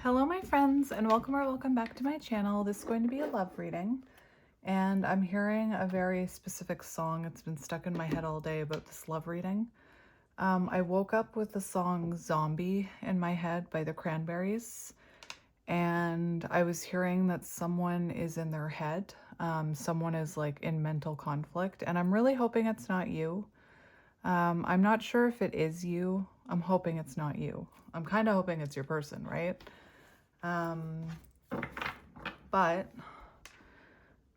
Hello my friends, and welcome back to my channel. This is going to be a love reading, and I'm hearing a very specific song. It's been stuck in my head all day about this love reading. I woke up with the song Zombie in my head by the Cranberries, and I was hearing that someone is in their head. Someone is like in mental conflict, and I'm really hoping it's not you. I'm not sure if it is you. I'm hoping it's not you. I'm kind of hoping it's your person, right? But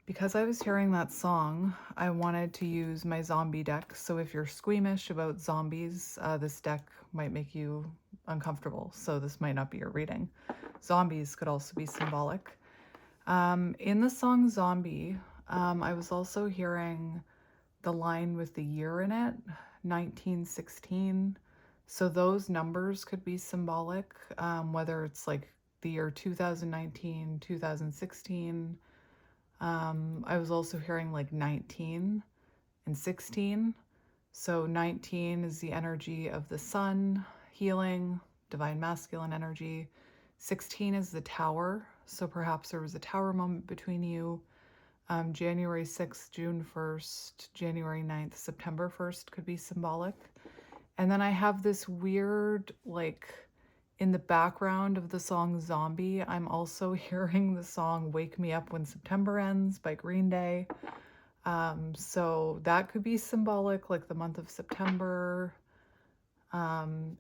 because I was hearing that song, I wanted to use my zombie deck. So if you're squeamish about zombies, this deck might make you uncomfortable. So this might not be your reading. Zombies could also be symbolic. In the song Zombie, I was also hearing the line with the year in it, 1916. So those numbers could be symbolic, whether it's like the year 2019, 2016. I was also hearing like 19 and 16. So 19 is the energy of the sun, healing, divine masculine energy. 16 is the tower. So perhaps there was a tower moment between you. January 6th, June 1st, January 9th, September 1st could be symbolic. And then I have this weird, like, in the background of the song Zombie, I'm also hearing the song Wake Me Up When September Ends by Green Day. So that could be symbolic, like the month of September.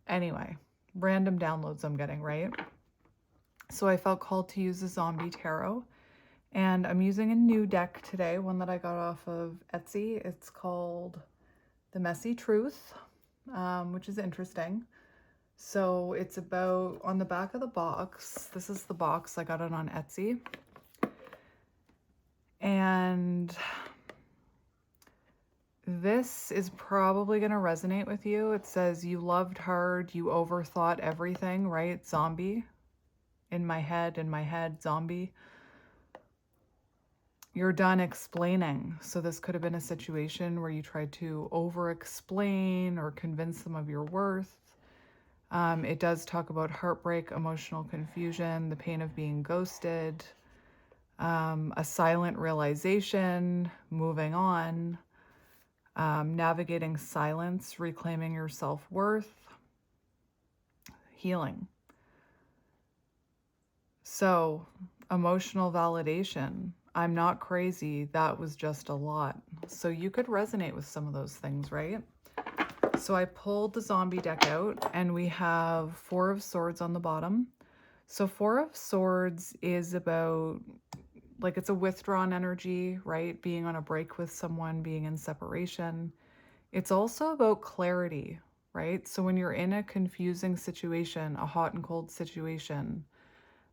Anyway, random downloads I'm getting, right? So I felt called to use the Zombie Tarot. And I'm using a new deck today, one that I got off of Etsy. It's called The Messy Truth, which is interesting. So it's about, on the back of the box, this is the box, I got it on Etsy. And this is probably going to resonate with you. It says, you loved hard, you overthought everything, right? Zombie. In my head, zombie. You're done explaining. So this could have been a situation where you tried to over-explain or convince them of your worth. It does talk about heartbreak, emotional confusion, the pain of being ghosted, a silent realization, moving on, navigating silence, reclaiming your self-worth, healing. So, emotional validation. I'm not crazy. That was just a lot. So you could resonate with some of those things, right? So I pulled the zombie deck out and we have 4 of Swords on the bottom. So 4 of Swords is about, like, it's a withdrawn energy, right? Being on a break with someone, being in separation. It's also about clarity, right? So when you're in a confusing situation, a hot and cold situation,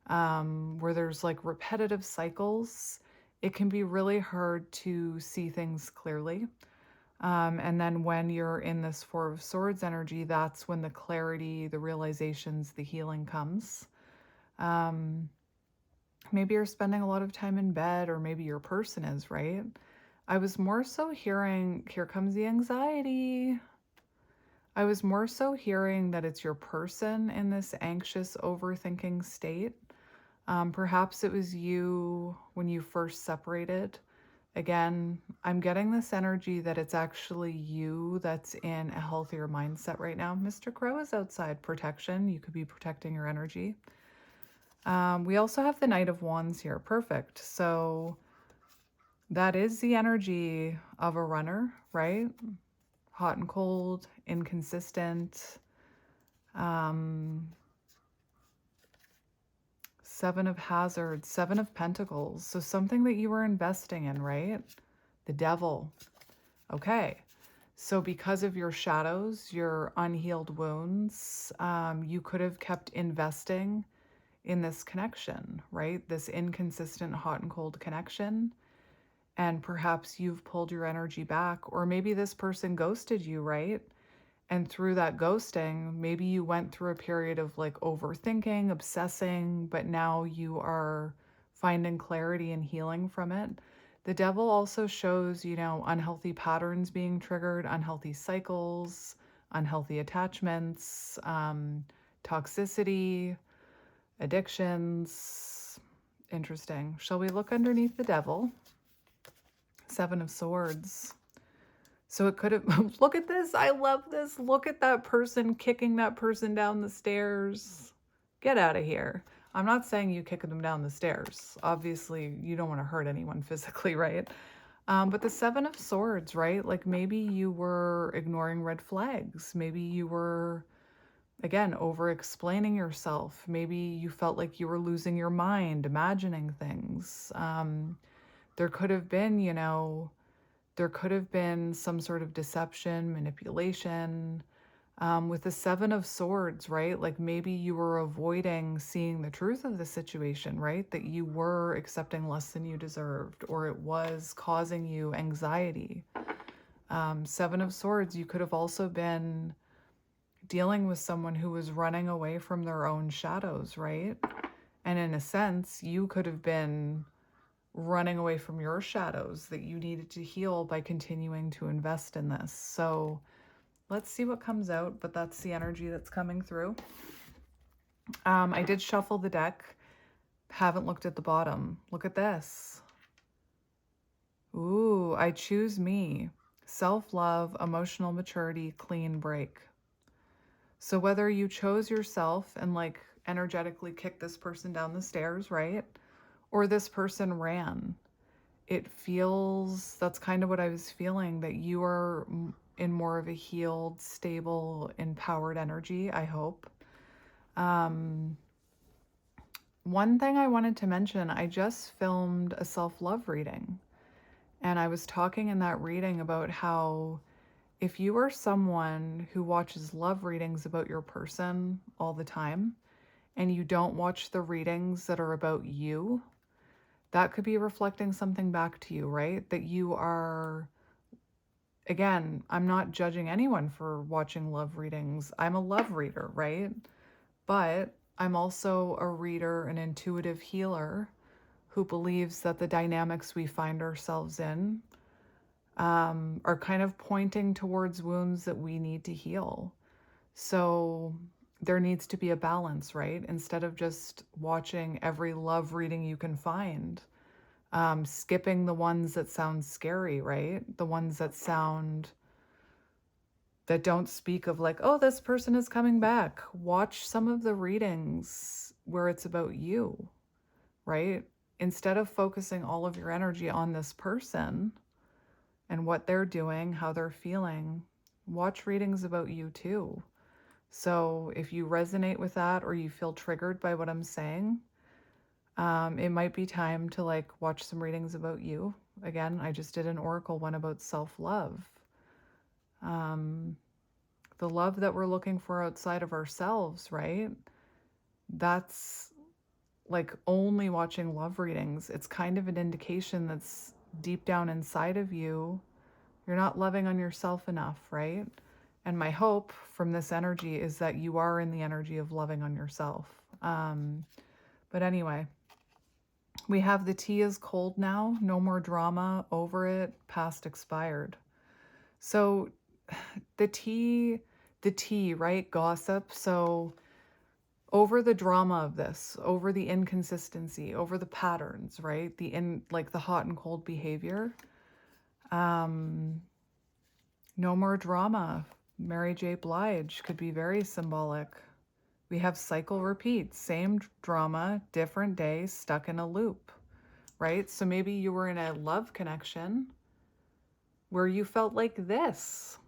where there's like repetitive cycles, it can be really hard to see things clearly. And then when you're in this 4 of Swords energy, that's when the clarity, the realizations, the healing comes. Maybe you're spending a lot of time in bed, or maybe your person is, right? I was more so hearing, here comes the anxiety. I was more so hearing that it's your person in this anxious, overthinking state. Perhaps it was you when you first separated. Again, I'm getting this energy that it's actually you that's in a healthier mindset right now. Mr. Crow is outside. Protection. You could be protecting your energy. We also have the Knight of Wands here. Perfect. So that is the energy of a runner, right? Hot and cold, inconsistent. 7 of Hazards, 7 of Pentacles. So something that you were investing in, right? The Devil. Okay. So because of your shadows, your unhealed wounds, you could have kept investing in this connection, right? This inconsistent hot and cold connection. And perhaps you've pulled your energy back, or maybe this person ghosted you, right? And through that ghosting, maybe you went through a period of like overthinking, obsessing, but now you are finding clarity and healing from it. The Devil also shows, you know, unhealthy patterns being triggered, unhealthy cycles, unhealthy attachments, toxicity. addictions. Interesting. Shall we look underneath the devil? Seven of Swords. So it could have, look at this. I love this. Look at that person kicking that person down the stairs. Get out of here. I'm not saying you kick them down the stairs. Obviously, you don't want to hurt anyone physically, right? But the Seven of Swords, right? Like maybe you were ignoring red flags. Maybe you were, again, over explaining yourself. Maybe you felt like you were losing your mind, imagining things. There could have been, there could have been some sort of deception, manipulation. With the Seven of Swords, right? Like maybe you were avoiding seeing the truth of the situation, right? That you were accepting less than you deserved, or it was causing you anxiety. Seven of Swords, you could have also been dealing with someone who was running away from their own shadows, right? And in a sense, you could have been running away from your shadows that you needed to heal by continuing to invest in this. So let's see what comes out, but that's the energy that's coming through. I did shuffle the deck. Haven't looked at the bottom. Look at this. Ooh, I choose me. Self-love, emotional maturity, clean break. So whether you chose yourself and like energetically kicked this person down the stairs, right? Or this person ran, it feels, that's kind of what I was feeling, that you are in more of a healed, stable, empowered energy, I hope. One thing I wanted to mention, I just filmed a self-love reading, and I was talking in that reading about how if you are someone who watches love readings about your person all the time, and you don't watch the readings that are about you, that could be reflecting something back to you, right? That you are, again, I'm not judging anyone for watching love readings. I'm a love reader, right? But I'm also a reader, an intuitive healer who believes that the dynamics we find ourselves in are kind of pointing towards wounds that we need to heal. So there needs to be a balance, right? Instead of just watching every love reading you can find, skipping the ones that sound scary, right? The ones that don't speak of like, oh, this person is coming back. Watch some of the readings where it's about you, right? Instead of focusing all of your energy on this person and what they're doing, how they're feeling, watch readings about you too. So if you resonate with that or you feel triggered by what I'm saying, it might be time to like watch some readings about you. Again, I just did an oracle one about self-love. The love that we're looking for outside of ourselves, right? That's like only watching love readings. It's kind of an indication that's deep down inside of you, you're not loving on yourself enough, right? And my hope from this energy is that you are in the energy of loving on yourself. But anyway, we have the tea is cold now, no more drama, over it, past expired. So the tea, right? Gossip. So over the drama of this, over the inconsistency, over the patterns, right? Like the hot and cold behavior. No more drama. Mary J. Blige could be very symbolic. We have cycle repeat, same drama, different day, stuck in a loop, right? So maybe you were in a love connection where you felt like this,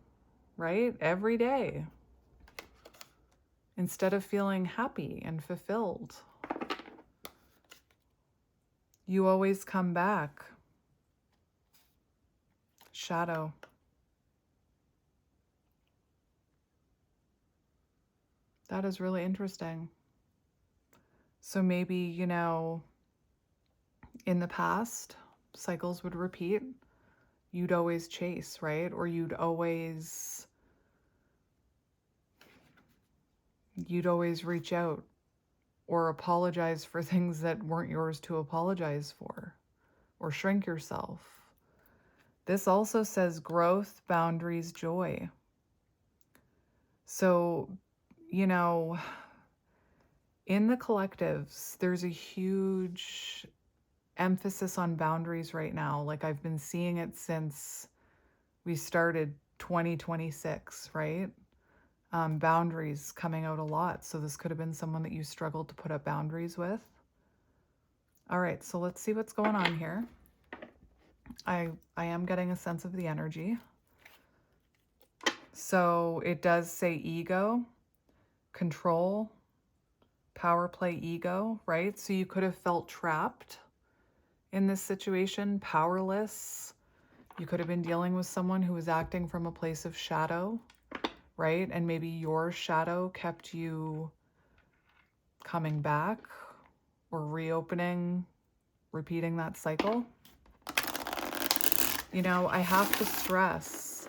right? Every day, instead of feeling happy and fulfilled. You always come back. Shadow. That is really interesting. So maybe, in the past, cycles would repeat. You'd always chase, right? Or you'd always reach out or apologize for things that weren't yours to apologize for, or shrink yourself. This also says growth, boundaries, joy. So, In the collectives, there's a huge emphasis on boundaries right now. Like I've been seeing it since we started 2026, right? Boundaries coming out a lot. So this could have been someone that you struggled to put up boundaries with. All right, so let's see what's going on here. I am getting a sense of the energy. So it does say ego, control, power play, ego, right? So you could have felt trapped in this situation, powerless. You could have been dealing with someone who was acting from a place of shadow, right? And maybe your shadow kept you coming back or reopening, repeating that cycle. You know, I have to stress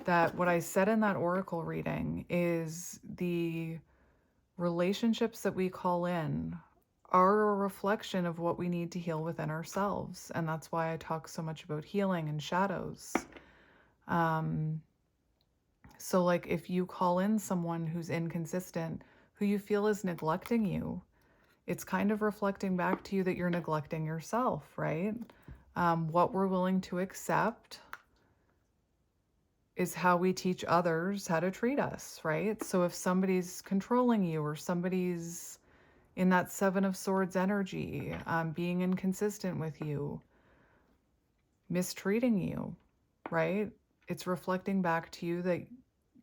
that what I said in that oracle reading is the relationships that we call in are a reflection of what we need to heal within ourselves. And that's why I talk so much about healing and shadows. So like if you call in someone who's inconsistent, who you feel is neglecting you, it's kind of reflecting back to you that you're neglecting yourself, right? What we're willing to accept is how we teach others how to treat us, right? So if somebody's controlling you or somebody's in that Seven of Swords energy, being inconsistent with you, mistreating you, right? It's reflecting back to you that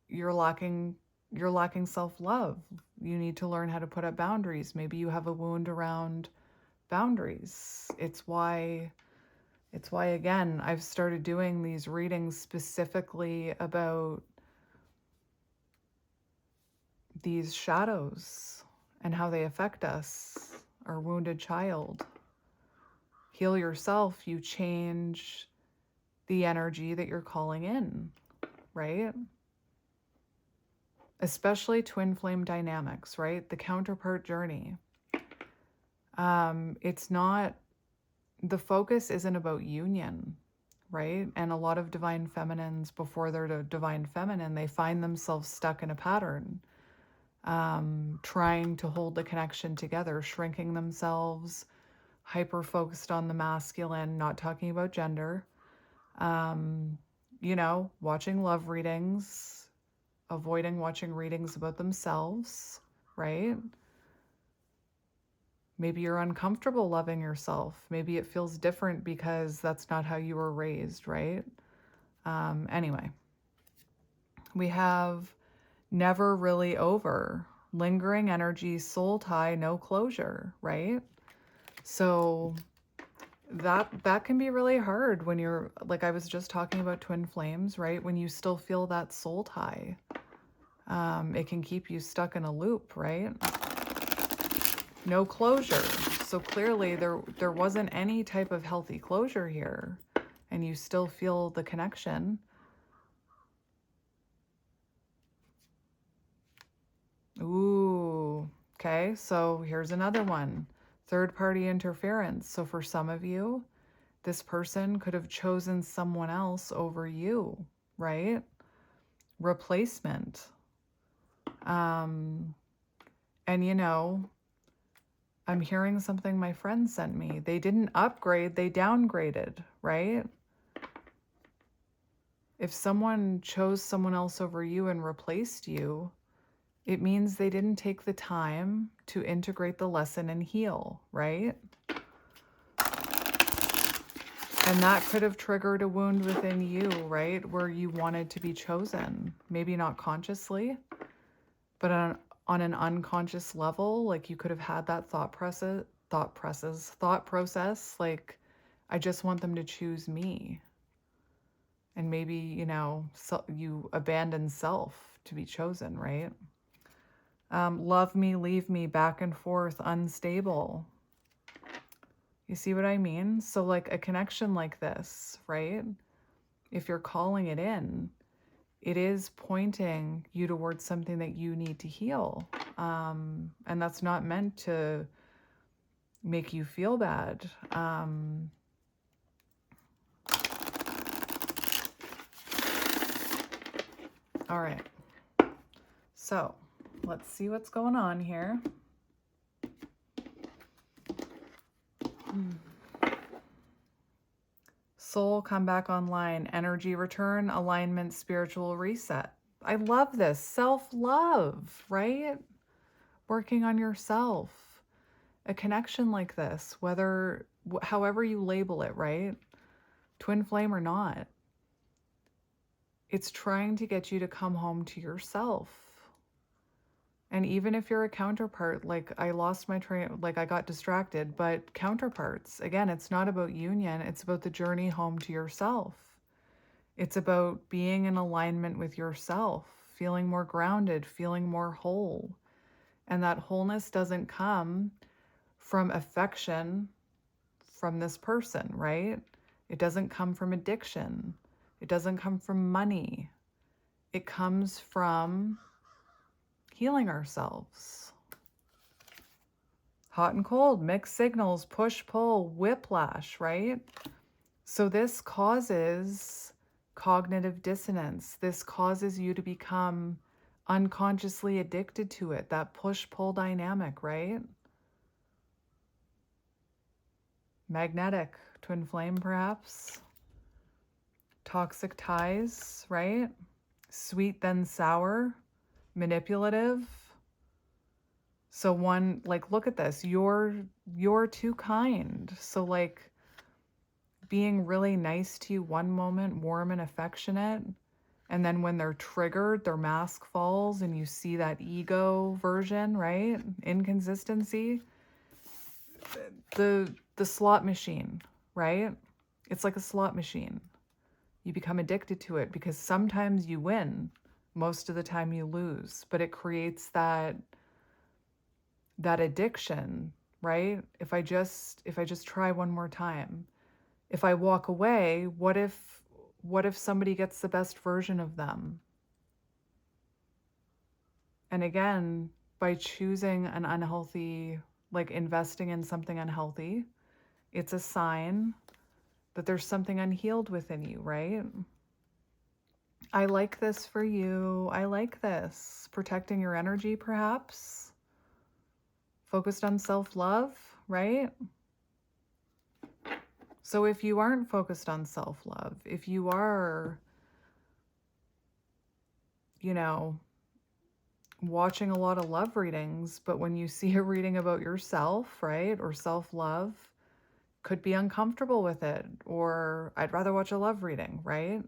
you're lacking self-love. You need to learn how to put up boundaries. Maybe you have a wound around boundaries. It's why again, I've started doing these readings specifically about these shadows and how they affect us, our wounded child. Heal yourself, you change the energy that you're calling in, right? Especially twin flame dynamics, right? The counterpart journey. It's not, the focus isn't about union, right? And a lot of divine feminines, before they're the divine feminine, they find themselves stuck in a pattern, trying to hold the connection together, shrinking themselves, hyper focused on the masculine, not talking about gender, you know, watching love readings, avoiding watching readings about themselves, right? Maybe you're uncomfortable loving yourself. Maybe it feels different because that's not how you were raised, right? Anyway, we have never really over, lingering energy, soul tie, no closure, right? So that can be really hard when you're, like I was just talking about twin flames, right? When you still feel that soul tie, it can keep you stuck in a loop, right? No closure. So clearly there wasn't any type of healthy closure here, and you still feel the connection. Ooh, okay, so here's another one. Third party interference. So for some of you, this person could have chosen someone else over you, right? Replacement. And you know, I'm hearing something my friend sent me. They didn't upgrade, they downgraded, right? If someone chose someone else over you and replaced you, it means they didn't take the time to integrate the lesson and heal, right? And that could have triggered a wound within you, right? Where you wanted to be chosen. Maybe not consciously, but on an unconscious level, like you could have had that thought process, like, I just want them to choose me. And maybe, you know, so you abandon self to be chosen, right? Love me, leave me, back and forth, unstable. You see what I mean? So like a connection like this, right? If you're calling it in, it is pointing you towards something that you need to heal. And that's not meant to make you feel bad. All right. So let's see what's going on here. Soul, come back online. Energy return, alignment, spiritual reset. I love this. Self-love, right? Working on yourself. A connection like this, however you label it, right? Twin flame or not. It's trying to get you to come home to yourself. And even if you're a counterpart, like I lost my train, like I got distracted, but counterparts, again, it's not about union. It's about the journey home to yourself. It's about being in alignment with yourself, feeling more grounded, feeling more whole. And that wholeness doesn't come from affection from this person, right? It doesn't come from addiction. It doesn't come from money. It comes from healing ourselves. Hot and cold, mixed signals, push, pull, whiplash, right? So this causes cognitive dissonance. This causes you to become unconsciously addicted to it, that push-pull dynamic, right? Magnetic, twin flame perhaps. Toxic ties, right? Sweet then sour, manipulative. So one, like, look at this, you're too kind. So like being really nice to you one moment, warm and affectionate, and then when they're triggered, their mask falls and you see that ego version, right? Inconsistency. The slot machine, right? It's like a slot machine. You become addicted to it because sometimes you win, most of the time you lose, but it creates that addiction, right? If I just try one more time, if I walk away, what if somebody gets the best version of them? And again, by choosing an unhealthy, like investing in something unhealthy, it's a sign that there's something unhealed within you, right? I like this for you. I like this. Protecting your energy, perhaps. Focused on self-love, right? So if you aren't focused on self-love, if you are, watching a lot of love readings, but when you see a reading about yourself, right, or self-love, could be uncomfortable with it, or I'd rather watch a love reading, right?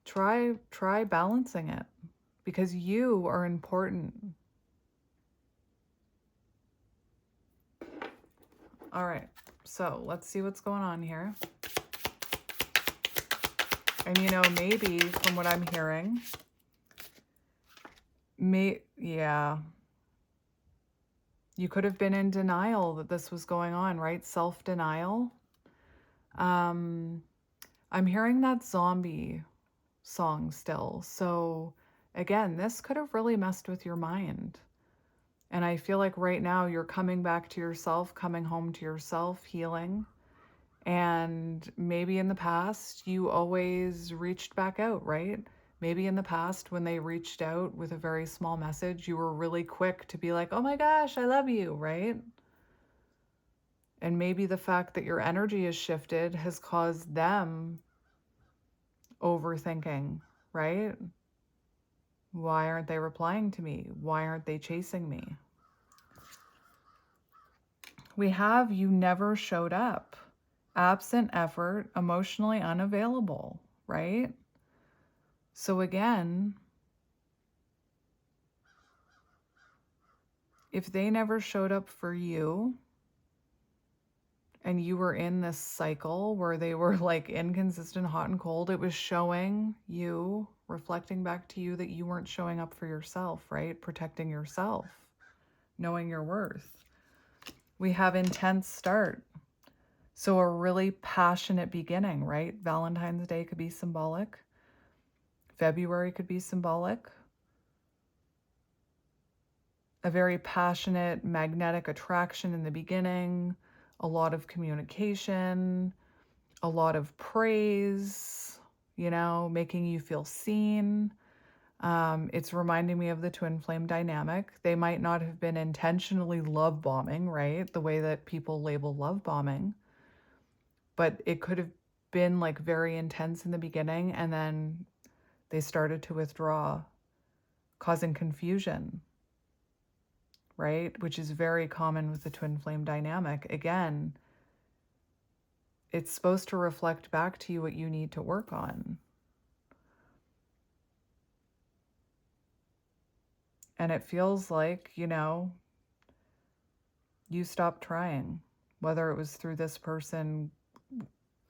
Try balancing it because you are important. All right, so let's see what's going on here. And maybe from what I'm hearing, yeah, you could have been in denial that this was going on, right? Self-denial. I'm hearing that zombie song still. So again, this could have really messed with your mind. And I feel like right now you're coming back to yourself, coming home to yourself, healing. And maybe in the past, you always reached back out, right? Maybe in the past, when they reached out with a very small message, you were really quick to be like, oh my gosh, I love you, right? And maybe the fact that your energy has shifted has caused them overthinking, right? Why aren't they replying to me? Why aren't they chasing me? We have you never showed up. Absent effort, emotionally unavailable, right? So again, if they never showed up for you and you were in this cycle where they were like inconsistent, hot and cold, it was showing you, reflecting back to you that you weren't showing up for yourself, right? Protecting yourself, knowing your worth. We have intense start. So a really passionate beginning, right? Valentine's Day could be symbolic. February could be symbolic. A very passionate, magnetic attraction in the beginning, a lot of communication, a lot of praise, making you feel seen. It's reminding me of the twin flame dynamic. They might not have been intentionally love bombing, right? The way that people label love bombing, but it could have been like very intense in the beginning, and then they started to withdraw, causing confusion, right? Which is very common with the twin flame dynamic. Again, it's supposed to reflect back to you what you need to work on. And it feels like, you stopped trying, whether it was through this person.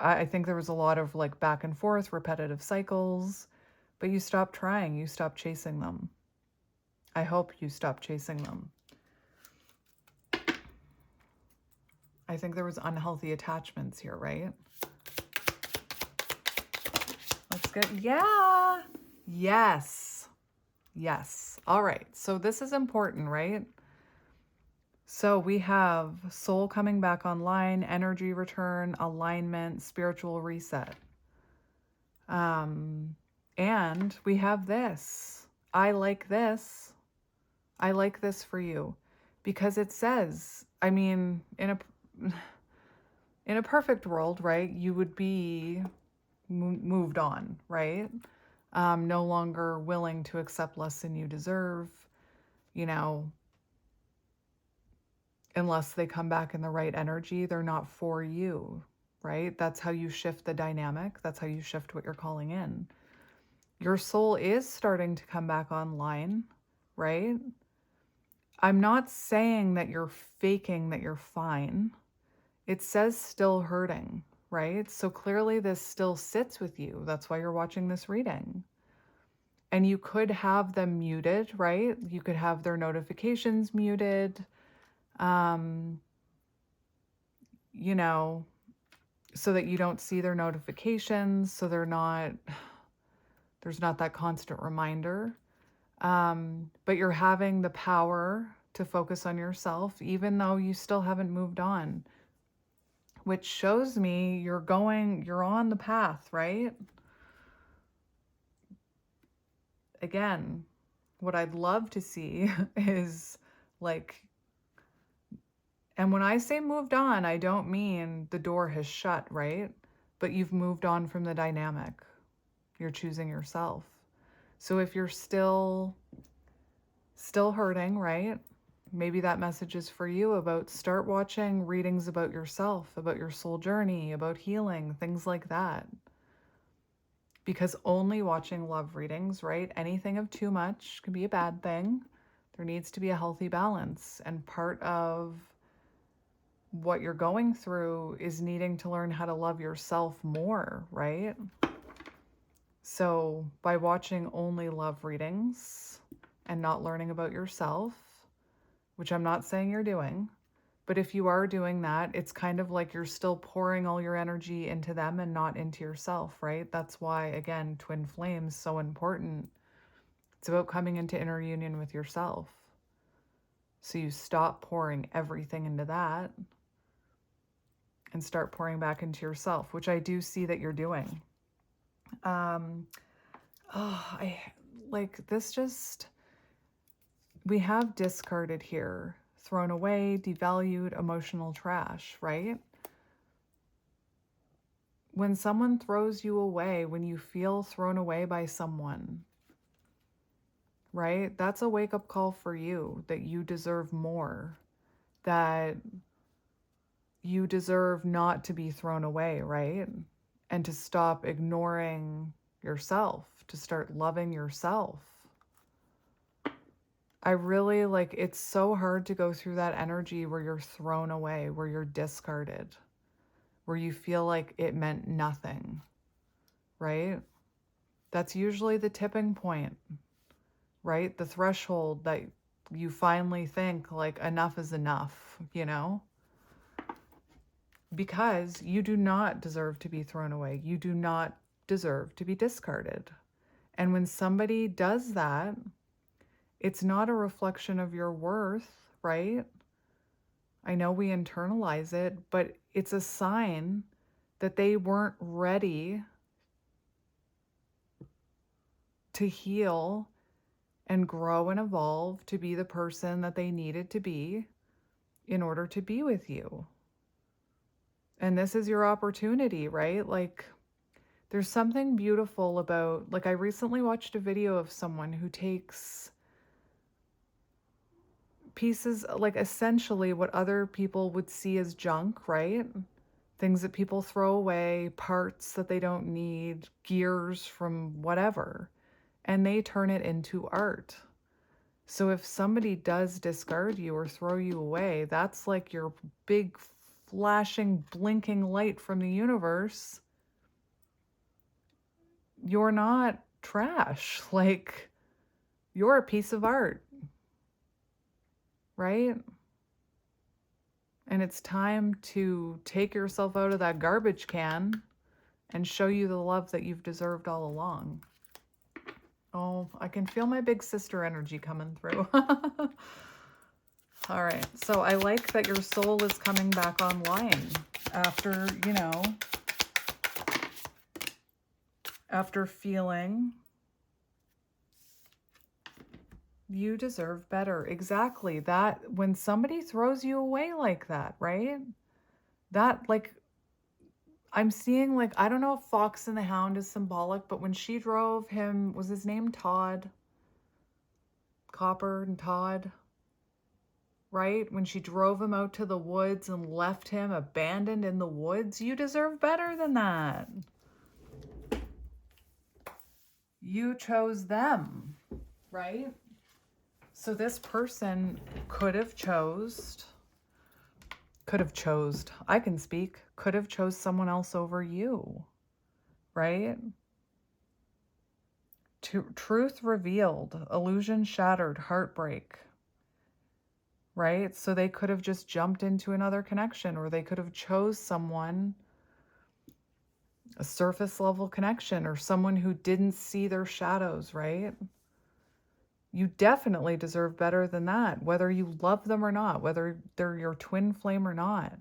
I think there was a lot of like back and forth, repetitive cycles, but you stopped trying. You stopped chasing them. I hope you stopped chasing them. I think there was unhealthy attachments here, right? Let's get, yeah. Yes. Yes. All right. So this is important, right? So we have soul coming back online, energy return, alignment, spiritual reset. And we have this. I like this. I like this for you because it says, I mean, in a perfect world, right, you would be moved on, right? No longer willing to accept less than you deserve, unless they come back in the right energy, they're not for you, right? That's how you shift the dynamic. That's how you shift what you're calling in. Your soul is starting to come back online, right? I'm not saying that you're faking that you're fine. It says still hurting, right? So clearly this still sits with you. That's why you're watching this reading. And you could have them muted, right? You could have their notifications muted, so that you don't see their notifications, so there's not that constant reminder. But you're having the power to focus on yourself, even though you still haven't moved on, which shows me you're on the path, right? Again, what I'd love to see is like, and when I say moved on, I don't mean the door has shut, right? But you've moved on from the dynamic. You're choosing yourself. So if you're still hurting, right? Maybe that message is for you about start watching readings about yourself, about your soul journey, about healing, things like that. Because only watching love readings, right? Anything of too much can be a bad thing. There needs to be a healthy balance. And part of what you're going through is needing to learn how to love yourself more, right? So by watching only love readings and not learning about yourself, which I'm not saying you're doing, but if you are doing that, it's kind of like you're still pouring all your energy into them and not into yourself, right? That's why, again, twin flames so important. It's about coming into inner union with yourself. So you stop pouring everything into that and start pouring back into yourself, which I do see that you're doing. I like this just, we have discarded here, thrown away, devalued, emotional trash, right? When someone throws you away, when you feel thrown away by someone, right? That's a wake-up call for you that you deserve more, that you deserve not to be thrown away, right? And to stop ignoring yourself, to start loving yourself. I really like, it's so hard to go through that energy where you're thrown away, where you're discarded, where you feel like it meant nothing, right? That's usually the tipping point, right? The threshold that you finally think like enough is enough, because you do not deserve to be thrown away. You do not deserve to be discarded. And when somebody does that, it's not a reflection of your worth, right? I know we internalize it, but it's a sign that they weren't ready to heal and grow and evolve to be the person that they needed to be in order to be with you. And this is your opportunity, right? Like, there's something beautiful about, like, I recently watched a video of someone who takes pieces, like, essentially what other people would see as junk, right? Things that people throw away, parts that they don't need, gears from whatever, and they turn it into art. So if somebody does discard you or throw you away, that's like your big flashing, blinking light from the universe. You're not trash. Like, you're a piece of art, right? And it's time to take yourself out of that garbage can and show you the love that you've deserved all along. Oh, I can feel my big sister energy coming through. All right, so I like that your soul is coming back online after, after feeling you deserve better. Exactly. That when somebody throws you away like that, right? That, like, I'm seeing, like, I don't know if Fox and the Hound is symbolic, but when she drove him, was his name Todd? Copper and Todd, right? When she drove him out to the woods and left him abandoned in the woods, you deserve better than that. You chose them, right? So this person could have chose, I can speak, could have chose someone else over you, right? Truth revealed, illusion shattered, heartbreak, right? So they could have just jumped into another connection, or they could have chose someone, a surface level connection, or someone who didn't see their shadows, right? You definitely deserve better than that, whether you love them or not, whether they're your twin flame or not,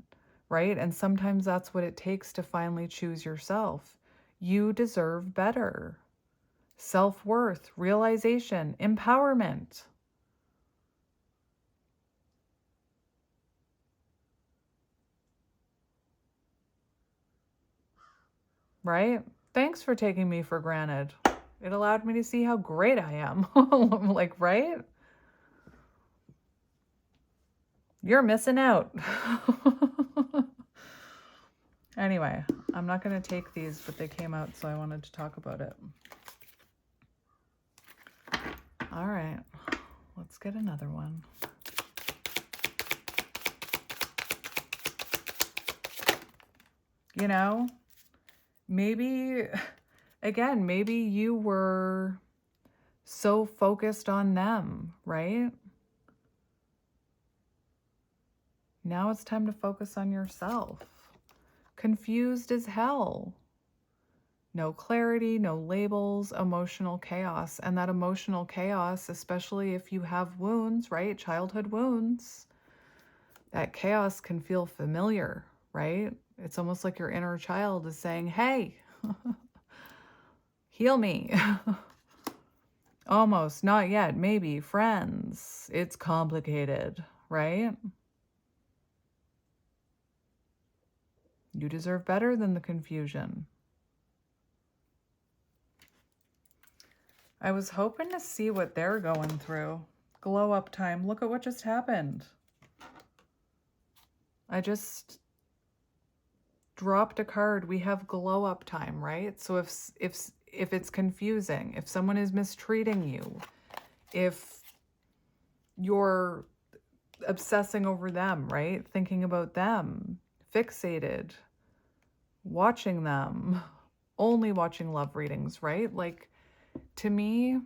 right? And sometimes that's what it takes to finally choose yourself. You deserve better. Self-worth, realization, empowerment. Right? Thanks for taking me for granted. It allowed me to see how great I am. Like, right? You're missing out. Anyway, I'm not going to take these, but they came out, so I wanted to talk about it. All right, let's get another one. You know, maybe, again, maybe you were so focused on them, right? Now it's time to focus on yourself. Confused as hell. No clarity, no labels, emotional chaos. And that emotional chaos, especially if you have wounds, right? Childhood wounds, that chaos can feel familiar, right? It's almost like your inner child is saying, hey, heal me. Almost, not yet, maybe, friends. It's complicated, right? You deserve better than the confusion. I was hoping to see what they're going through. Glow up time. Look at what just happened. I just dropped a card. We have glow up time, right? So if it's confusing, if someone is mistreating you, if you're obsessing over them, right? Thinking about them, fixated, watching them, only watching love readings, right? Like, to me,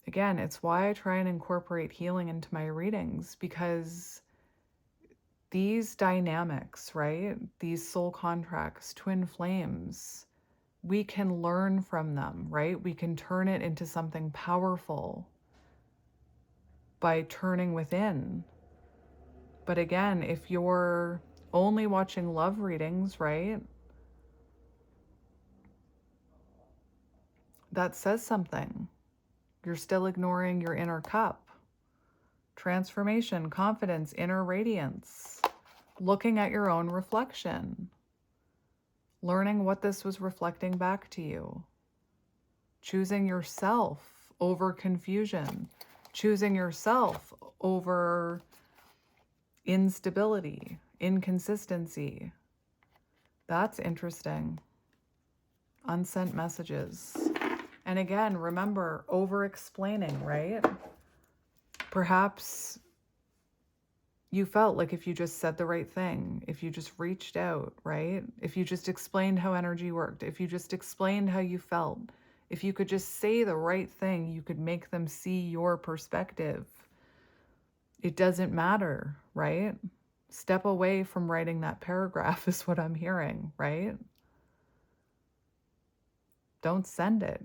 again, it's why I try and incorporate healing into my readings, because these dynamics, right? These soul contracts, twin flames, we can learn from them, right? We can turn it into something powerful by turning within. But again, if you're only watching love readings, right? That says something. You're still ignoring your inner cup. Transformation, confidence, inner radiance. Looking at your own reflection. Learning what this was reflecting back to you. Choosing yourself over confusion. Choosing yourself over instability, inconsistency. That's interesting. Unsent messages. And again, remember, over-explaining, right? Perhaps you felt like if you just said the right thing, if you just reached out, right? If you just explained how energy worked, if you just explained how you felt, if you could just say the right thing, you could make them see your perspective. It doesn't matter, right? Step away from writing that paragraph is what I'm hearing, right? Don't send it.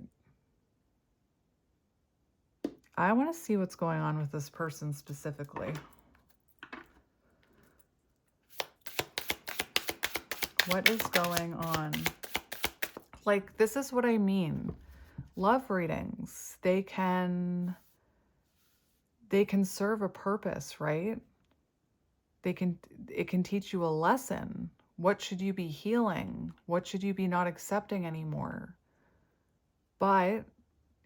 I want to see what's going on with this person specifically. What is going on? Like, this is what I mean. Love readings, they can serve a purpose, right? It can teach you a lesson. What should you be healing? What should you be not accepting anymore? But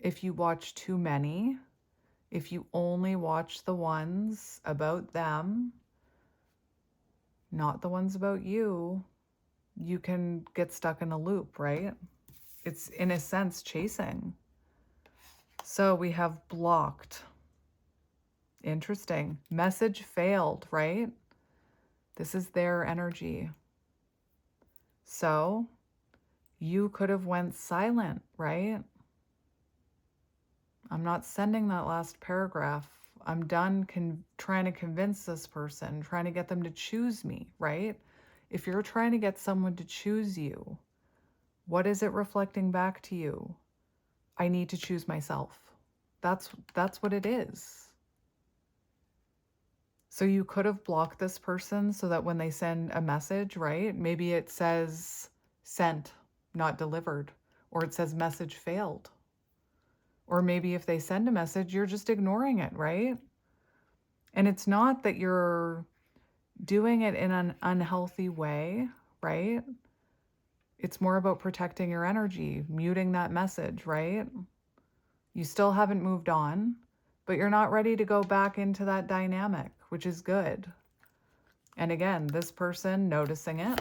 if you watch too many, if you only watch the ones about them, not the ones about you, you can get stuck in a loop, right? It's, in a sense, chasing. So we have blocked. Interesting. Message failed, right? This is their energy. So you could have went silent, right? I'm not sending that last paragraph. I'm done trying to convince this person, trying to get them to choose me, right? If you're trying to get someone to choose you, what is it reflecting back to you? I need to choose myself. That's what it is. So you could have blocked this person so that when they send a message, right? Maybe it says sent, not delivered, or it says message failed. Or maybe if they send a message, you're just ignoring it, right? And it's not that you're doing it in an unhealthy way, right? It's more about protecting your energy, muting that message, right? You still haven't moved on, but you're not ready to go back into that dynamic, which is good. And again, this person noticing it,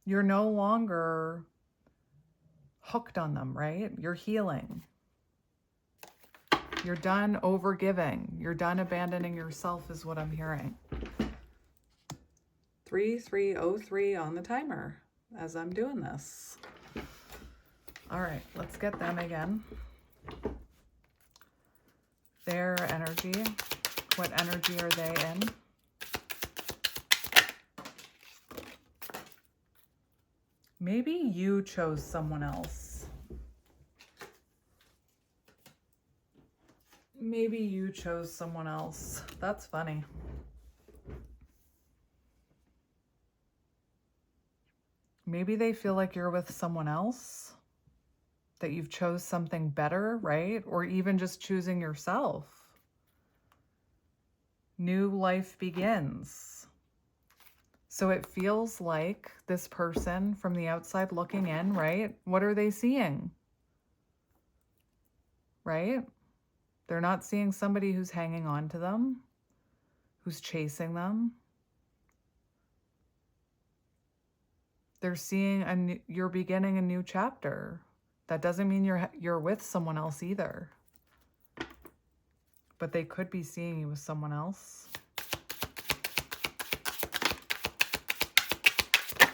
you're no longer hooked on them, right? You're healing. You're done over-giving. You're done abandoning yourself is what I'm hearing. 3303 on the timer as I'm doing this. All right, let's get them again. Their energy. What energy are they in? Maybe you chose someone else. Maybe you chose someone else. That's funny. Maybe they feel like you're with someone else, that you've chose something better, right? Or even just choosing yourself. New life begins. So it feels like this person from the outside looking in, right? What are they seeing? Right? They're not seeing somebody who's hanging on to them, who's chasing them. They're seeing you're beginning a new chapter. That doesn't mean you're with someone else either. But they could be seeing you with someone else.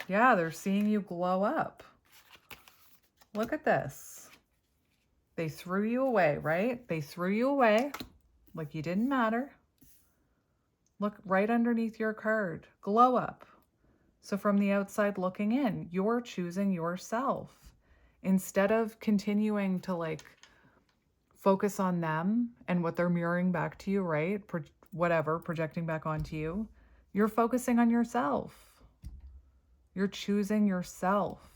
Yeah, they're seeing you glow up. Look at this. They threw you away, right? They threw you away like you didn't matter. Look right underneath your card. Glow up. So from the outside looking in, you're choosing yourself. Instead of continuing to like focus on them and what they're mirroring back to you, right? Whatever, projecting back onto you. You're focusing on yourself. You're choosing yourself.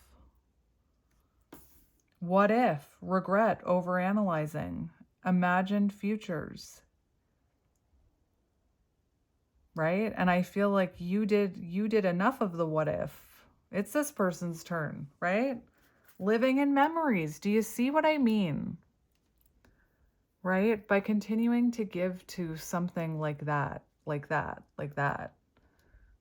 What if, regret, overanalyzing, imagined futures, right? And I feel like you did enough of the what if. It's this person's turn, right? Living in memories. Do you see what I mean? Right? By continuing to give to something like that,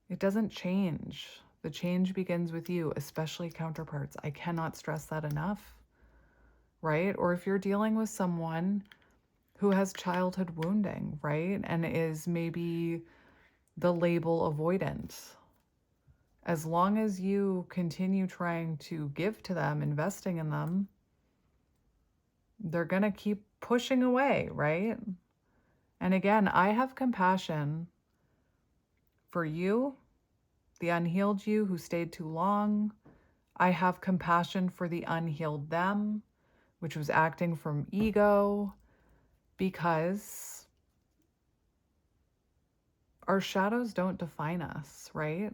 it doesn't change. The change begins with you, especially counterparts. I cannot stress that enough, right? Or if you're dealing with someone who has childhood wounding, right? And is maybe the label avoidant. As long as you continue trying to give to them, investing in them, they're going to keep pushing away, right? And again, I have compassion for you, the unhealed you who stayed too long. I have compassion for the unhealed them, which was acting from ego, because our shadows don't define us, right?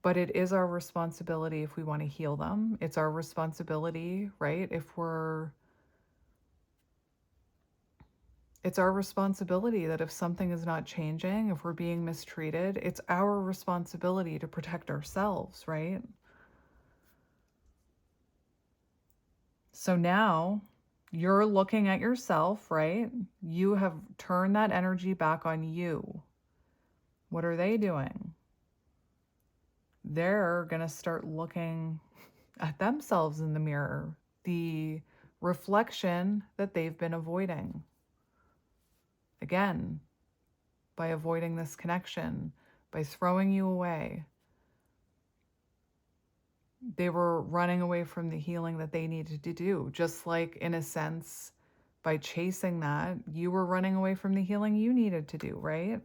But it is our responsibility if we want to heal them. It's our responsibility, right? It's our responsibility that if something is not changing, if we're being mistreated, it's our responsibility to protect ourselves, right? So now you're looking at yourself, right? You have turned that energy back on you. What are they doing? They're going to start looking at themselves in the mirror, the reflection that they've been avoiding. Again, by avoiding this connection, by throwing you away. They were running away from the healing that they needed to do. Just like, in a sense, by chasing that, you were running away from the healing you needed to do, right?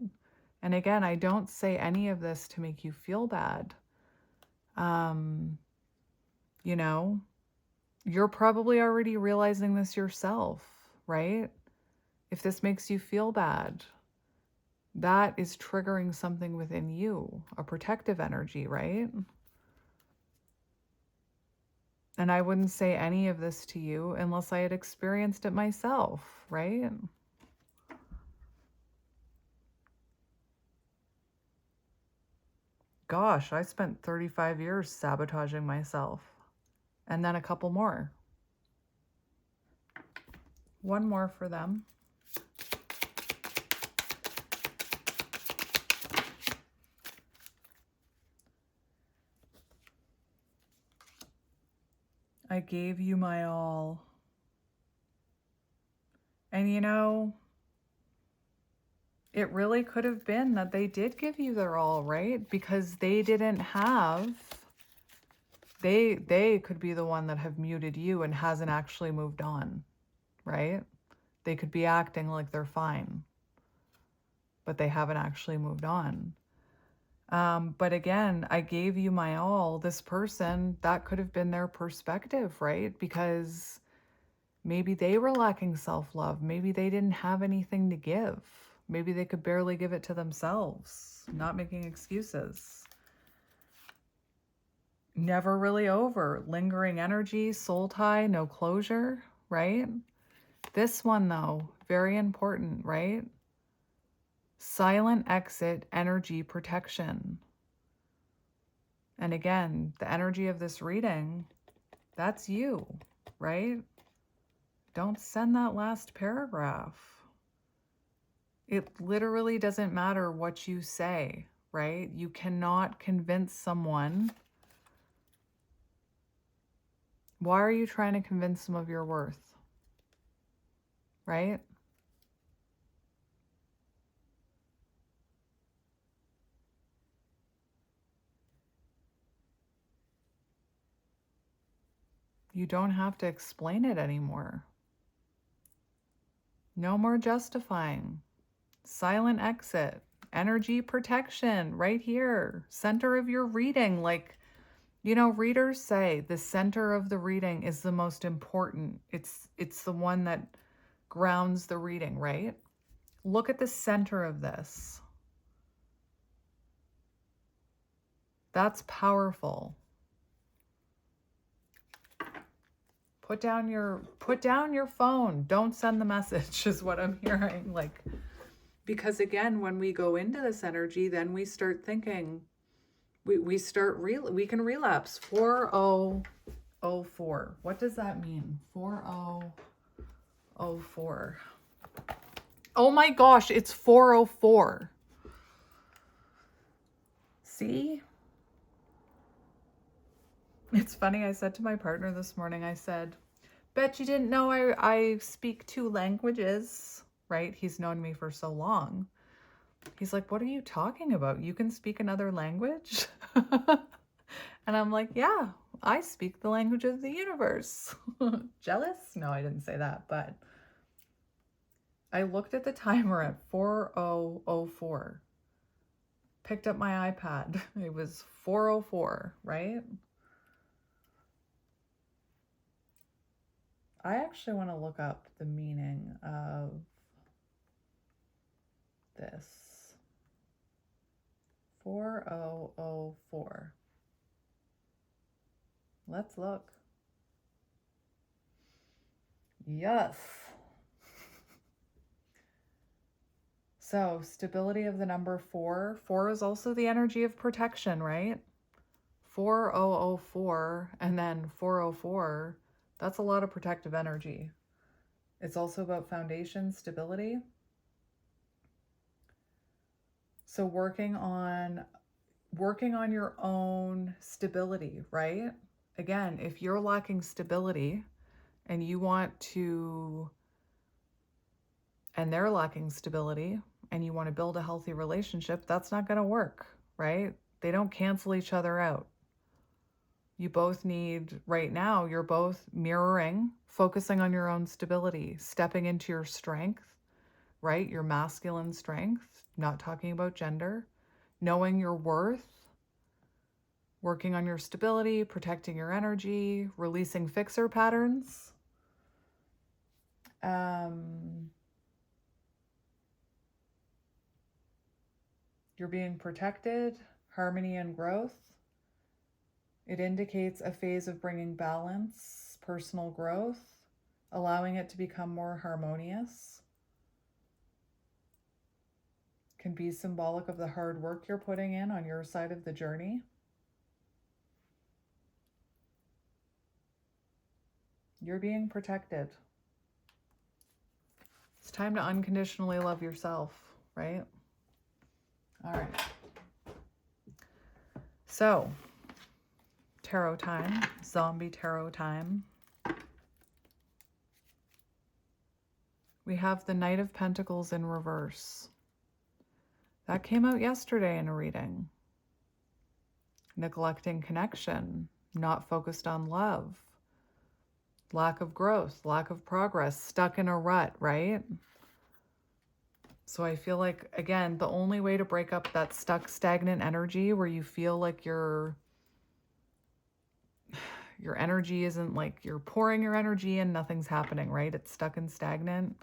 And again, I don't say any of this to make you feel bad. You know, you're probably already realizing this yourself, right? If this makes you feel bad, that is triggering something within you, a protective energy, right? And I wouldn't say any of this to you unless I had experienced it myself, right? Gosh, I spent 35 years sabotaging myself. And then a couple more. One more for them. I gave you my all. And you know, it really could have been that they did give you their all, right? Because they didn't have, they could be the one that have muted you and hasn't actually moved on, right? They could be acting like they're fine, but they haven't actually moved on. But again, I gave you my all. This person, that could have been their perspective, right? Because maybe they were lacking self-love. Maybe they didn't have anything to give. Maybe they could barely give it to themselves. Not making excuses. Never really over. Lingering energy, soul tie, no closure, right? This one though, very important, right? Silent exit, energy protection. And again, the energy of this reading, that's you, right? Don't send that last paragraph. It literally doesn't matter what you say, right? You cannot convince someone. Why are you trying to convince them of your worth? Right? You don't have to explain it anymore. No more justifying. Silent exit. Energy protection right here. Center of your reading. Like, you know, readers say the center of the reading is the most important. It's the one that grounds the reading, right? Look at the center of this. That's powerful. Put down your phone. Don't send the message is what I'm hearing. Like, because again, when we go into this energy, then we start thinking, we can relapse. 4004. What does that mean? 4004. Oh my gosh, it's 404. See? It's funny, I said to my partner this morning, I said, bet you didn't know I speak 2 languages, right? He's known me for so long. He's like, what are you talking about? You can speak another language? And I'm like, yeah, I speak the language of the universe. Jealous? No, I didn't say that, but I looked at the timer at 4004. Picked up my iPad. It was 404, right? I actually want to look up the meaning of this. 4004. Let's look. Yes. So, stability of the number 4. 4 is also the energy of protection, right? 4004 and then 404. That's a lot of protective energy. It's also about foundation stability. So working on your own stability, right? Again, if you're lacking stability and you want to, and they're lacking stability and you want to build a healthy relationship, that's not going to work, right? They don't cancel each other out. You both need, right now, you're both mirroring, focusing on your own stability, stepping into your strength, right? Your masculine strength, not talking about gender, knowing your worth, working on your stability, protecting your energy, releasing fixer patterns. You're being protected, harmony and growth. It indicates a phase of bringing balance, personal growth, allowing it to become more harmonious. Can be symbolic of the hard work you're putting in on your side of the journey. You're being protected. It's time to unconditionally love yourself, right? All right. So, tarot time, zombie tarot time. We have the Knight of Pentacles in reverse. That came out yesterday in a reading. Neglecting connection, not focused on love, lack of growth, lack of progress, stuck in a rut, right? So I feel like, again, the only way to break up that stuck, stagnant energy where you feel like your energy isn't, like you're pouring your energy and nothing's happening, right? It's stuck and stagnant.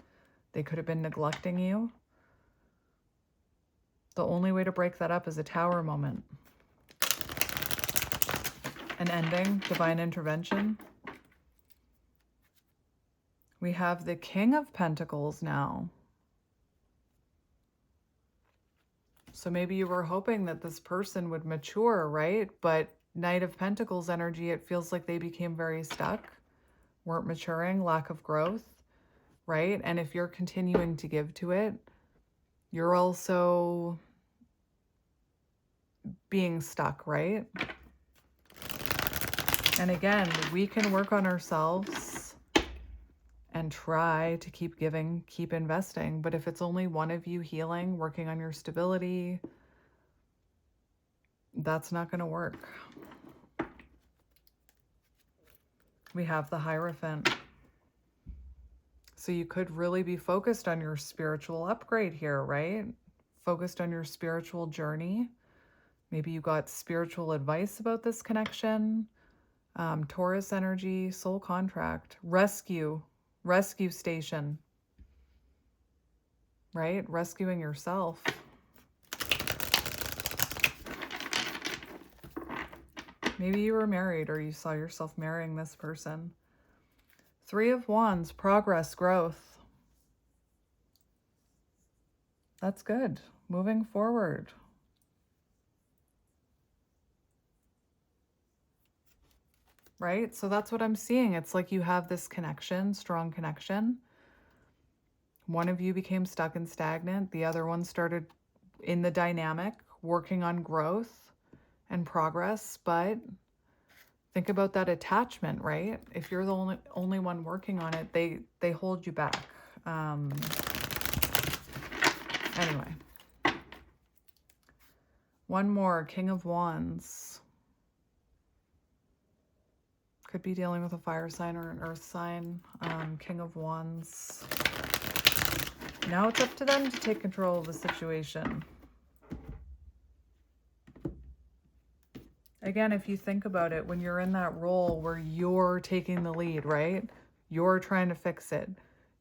They could have been neglecting you. The only way to break that up is a Tower moment. An ending, divine intervention. We have the King of Pentacles now. So maybe you were hoping that this person would mature, right? But Knight of Pentacles energy, it feels like they became very stuck, weren't maturing, lack of growth, right? And if you're continuing to give to it, you're also being stuck, right? And again, we can work on ourselves and try to keep giving, keep investing. But if it's only one of you healing, working on your stability, that's not going to work. We have the Hierophant. So you could really be focused on your spiritual upgrade here, right? Focused on your spiritual journey. Maybe you got spiritual advice about this connection. Taurus energy, soul contract, rescue station, right? Rescuing yourself. Maybe you were married or you saw yourself marrying this person. Three of Wands, progress, growth. That's good. Moving forward. Right? So that's what I'm seeing. It's like you have this connection, strong connection. One of you became stuck and stagnant. The other one started in the dynamic, working on growth and progress. But think about that attachment, right? If you're the only one working on it, they hold you back. Anyway. One more, King of Wands. Could be dealing with a fire sign or an earth sign. King of Wands. Now it's up to them to take control of the situation. Again, if you think about it, when you're in that role where you're taking the lead, right? You're trying to fix it.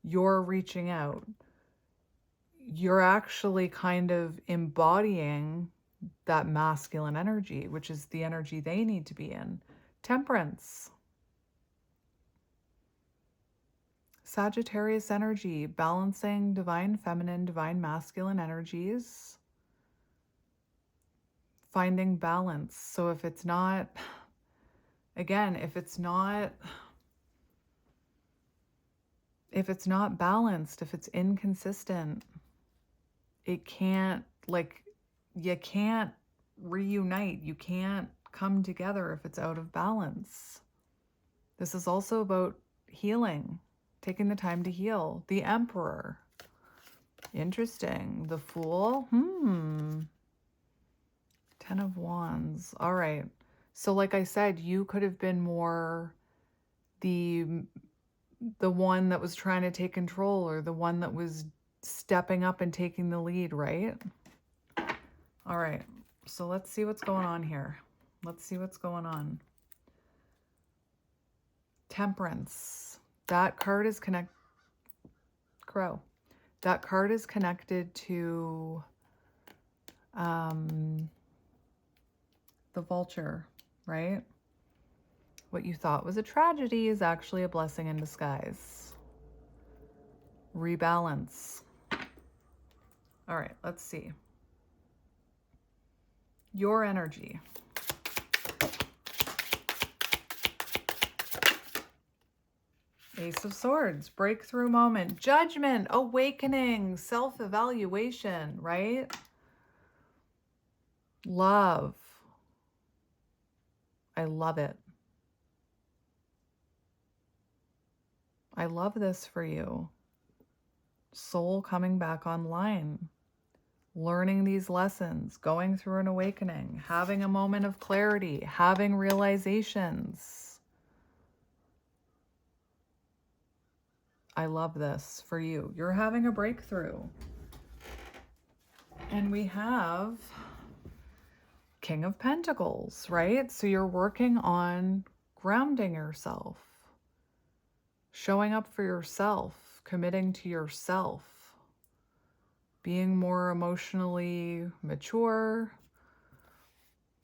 You're reaching out. You're actually kind of embodying that masculine energy, which is the energy they need to be in. Temperance. Sagittarius energy, balancing divine feminine, divine masculine energies. Finding balance. So if it's not, again, if it's not balanced, if it's inconsistent, it can't, like, you can't reunite. You can't come together if it's out of balance. This is also about healing, taking the time to heal. The Emperor. Interesting. The Fool. Ten of Wands. All right. So like I said, you could have been more the one that was trying to take control, or the one that was stepping up and taking the lead, right? All right. So let's see what's going on here. Let's see what's going on. Temperance. That card is Crow. That card is connected to the Vulture, right? What you thought was a tragedy is actually a blessing in disguise. Rebalance. All right, let's see. Your energy. Ace of Swords, breakthrough moment, judgment, awakening, self-evaluation, right? Love. I love it. I love this for you. Soul coming back online. Learning these lessons, going through an awakening, having a moment of clarity, having realizations. I love this for you. You're having a breakthrough. And we have King of Pentacles, right? So you're working on grounding yourself, showing up for yourself, committing to yourself, being more emotionally mature,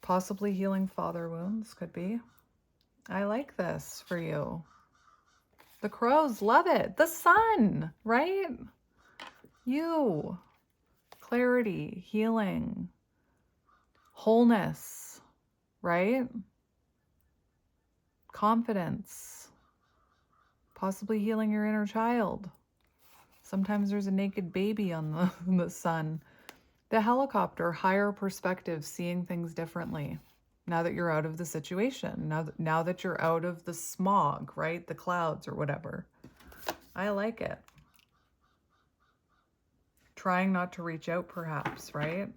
possibly healing father wounds, could be. I like this for you. The Crows love it. The Sun, right? You. Clarity, healing, wholeness, right? Confidence, possibly healing your inner child. Sometimes there's a naked baby on the Sun. The Helicopter, higher perspective, seeing things differently. Now that you're out of the situation, now that you're out of the smog, right? The clouds or whatever. I like it. Trying not to reach out, perhaps, right?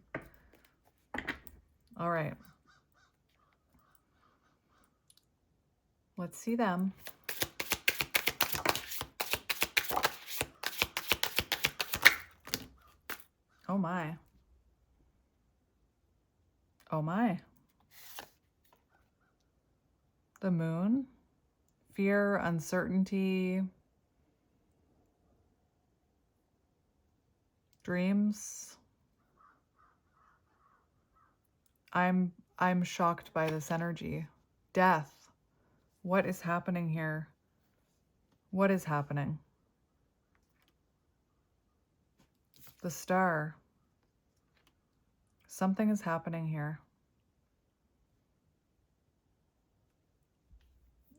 All right. Let's see them. Oh my. Oh my. The Moon. Fear, uncertainty, dreams. I'm shocked by this energy. Death. What is happening here? What is happening? The Star. Something is happening here.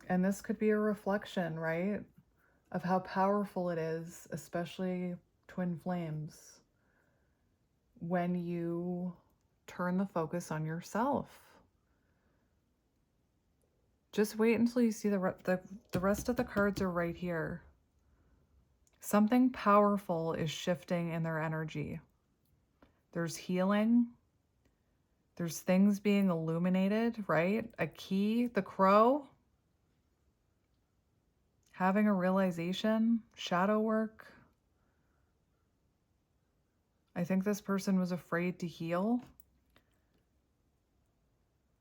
And this could be a reflection, right, of how powerful it is, especially twin flames, when you turn the focus on yourself. Just wait until you see the rest of the cards are right here. Something powerful is shifting in their energy. There's healing. There's things being illuminated, right? A key, the crow, having a realization, shadow work. I think this person was afraid to heal.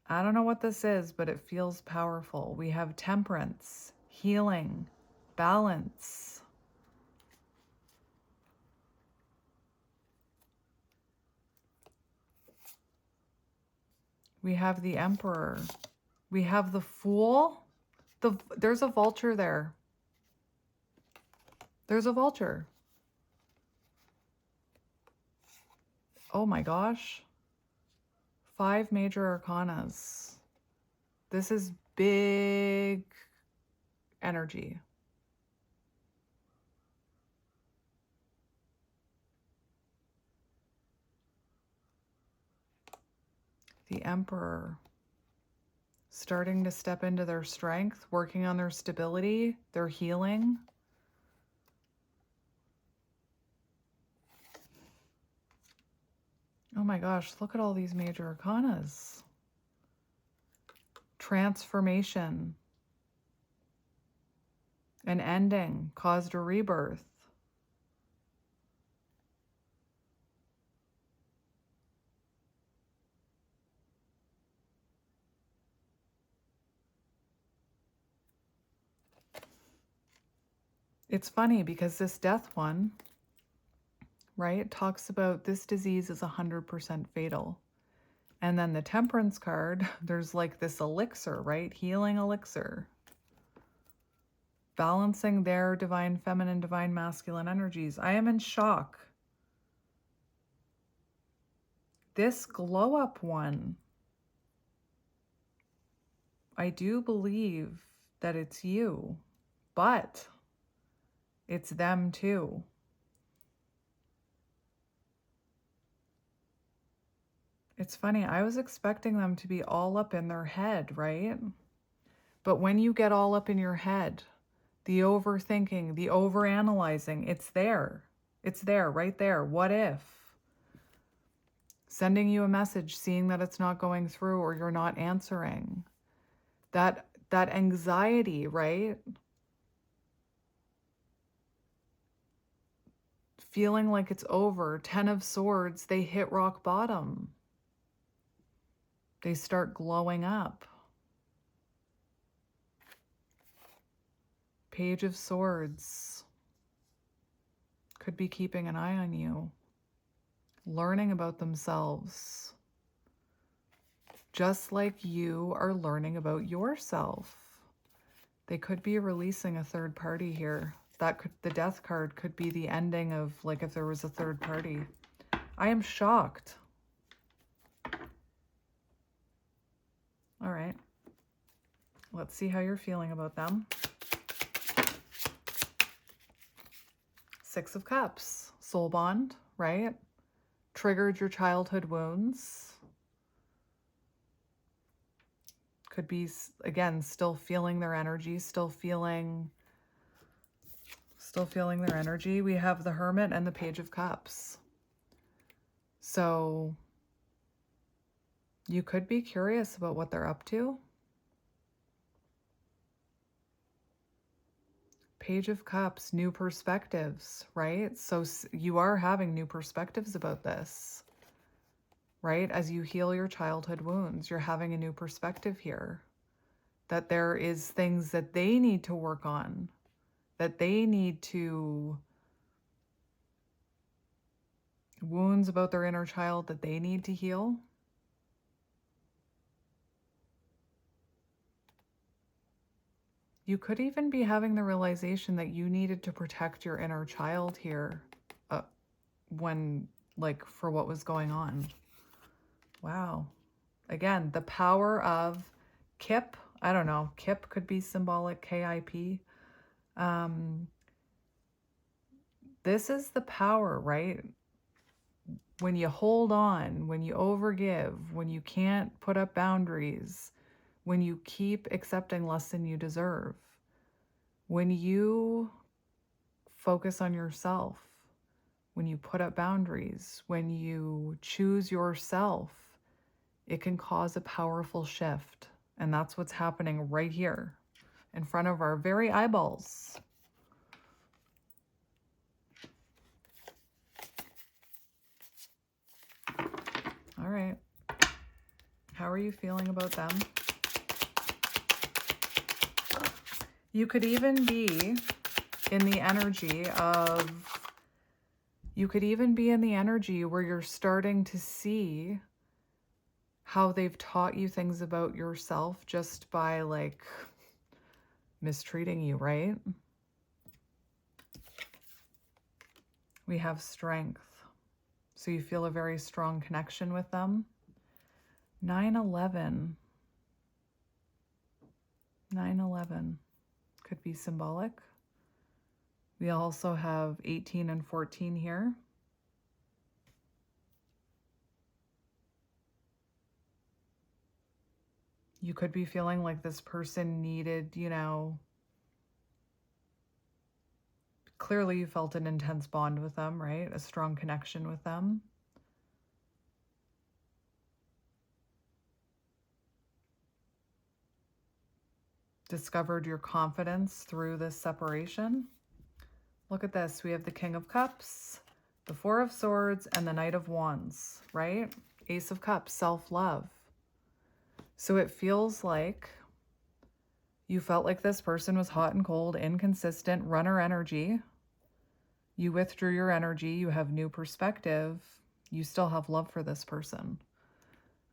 I don't know what this is, but it feels powerful. We have temperance, healing, balance. We have the Emperor. We have the Fool. There's a vulture there. There's a vulture. Oh my gosh. 5 major arcanas. This is big energy. The Emperor. Starting to step into their strength, working on their stability, their healing. Oh my gosh, look at all these major arcanas. Transformation. An ending caused a rebirth. It's funny because this death one, right, talks about this disease is 100% fatal. And then the temperance card, there's like this elixir, right? Healing elixir. Balancing their divine feminine, divine masculine energies. I am in shock. This glow up one, I do believe that it's you, but it's them too. It's funny, I was expecting them to be all up in their head, right? But when you get all up in your head, the overthinking, the overanalyzing, it's there. It's there, right there. What if? Sending you a message, seeing that it's not going through or you're not answering. That anxiety, right? Feeling like it's over. 10 of Swords, they hit rock bottom. They start glowing up. Page of Swords could be keeping an eye on you, learning about themselves, just like you are learning about yourself. They could be releasing a third party here. The Death card could be the ending of, like, if there was a third party. I am shocked. All right. Let's see how you're feeling about them. 6 of Cups, soul bond, right? Triggered your childhood wounds. Could be, again, still feeling their energy, still feeling their energy. We have the Hermit and the Page of Cups. So you could be curious about what they're up to. Page of Cups, new perspectives, right? So you are having new perspectives about this, right? As you heal your childhood wounds, you're having a new perspective here. That there is things that they need to work on, that they need to, wounds about their inner child that they need to heal. You could even be having the realization that you needed to protect your inner child here when, like, for what was going on. Wow. Again, the power of KIP. I don't know. KIP could be symbolic, KIP. This is the power, right? When you hold on, when you overgive, when you can't put up boundaries, when you keep accepting less than you deserve, when you focus on yourself, when you put up boundaries, when you choose yourself, it can cause a powerful shift. And that's what's happening right here in front of our very eyeballs. All right. How are you feeling about them? You could even be in the energy of, where you're starting to see how they've taught you things about yourself just by, like, mistreating you, right? We have strength. So you feel a very strong connection with them. 9/11. 9/11 could be symbolic. We also have 18 and 14 here. You could be feeling like this person needed, clearly you felt an intense bond with them, right? A strong connection with them. Discovered your confidence through this separation. Look at this. We have the King of Cups, the Four of Swords, and the Knight of Wands, right? Ace of Cups, self-love. So it feels like you felt like this person was hot and cold, inconsistent, runner energy. You withdrew your energy. You have new perspective. You still have love for this person.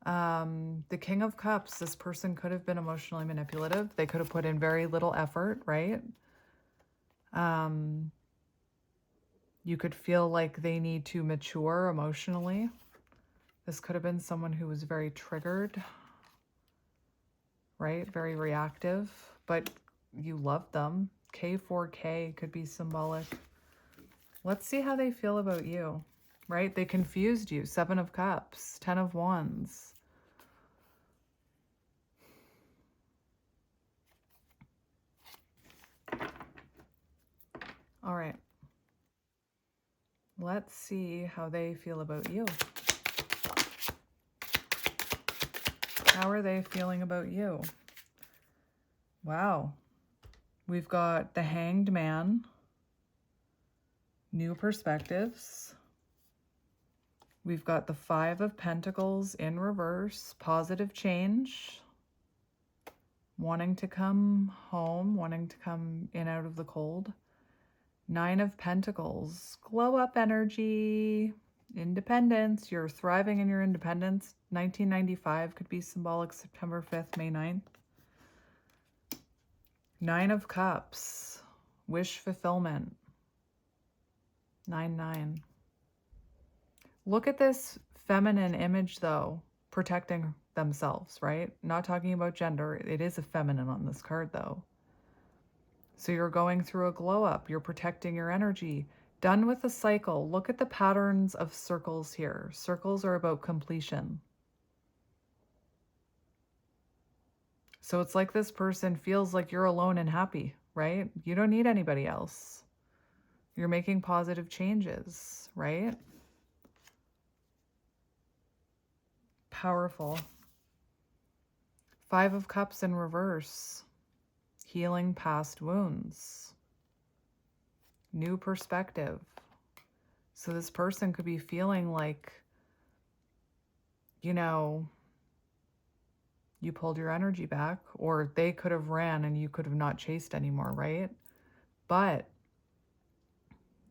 The King of Cups, this person could have been emotionally manipulative. They could have put in very little effort, right? You could feel like they need to mature emotionally. This could have been someone who was very triggered, right? Very reactive, but you loved them. K4K could be symbolic. Let's see how they feel about you, right? They confused you. 7 of Cups, 10 of Wands. All right. Let's see how they feel about you. How are they feeling about you? Wow. We've got the Hanged Man, new perspectives. We've got the 5 of Pentacles in reverse, positive change, wanting to come home, wanting to come in out of the cold. 9 of Pentacles, glow up energy, independence. You're thriving in your independence. 1995 could be symbolic, September 5th, May 9th. 9 of Cups, wish fulfillment. 9/9. Look at this feminine image, though, protecting themselves, right? Not talking about gender. It is a feminine on this card, though. So you're going through a glow up. You're protecting your energy. Done with the cycle. Look at the patterns of circles here. Circles are about completion. So it's like this person feels like you're alone and happy, right? You don't need anybody else. You're making positive changes, right? Powerful. 5 of Cups in reverse. Healing past wounds. New perspective. So this person could be feeling like, you pulled your energy back, or they could have ran and you could have not chased anymore, right? But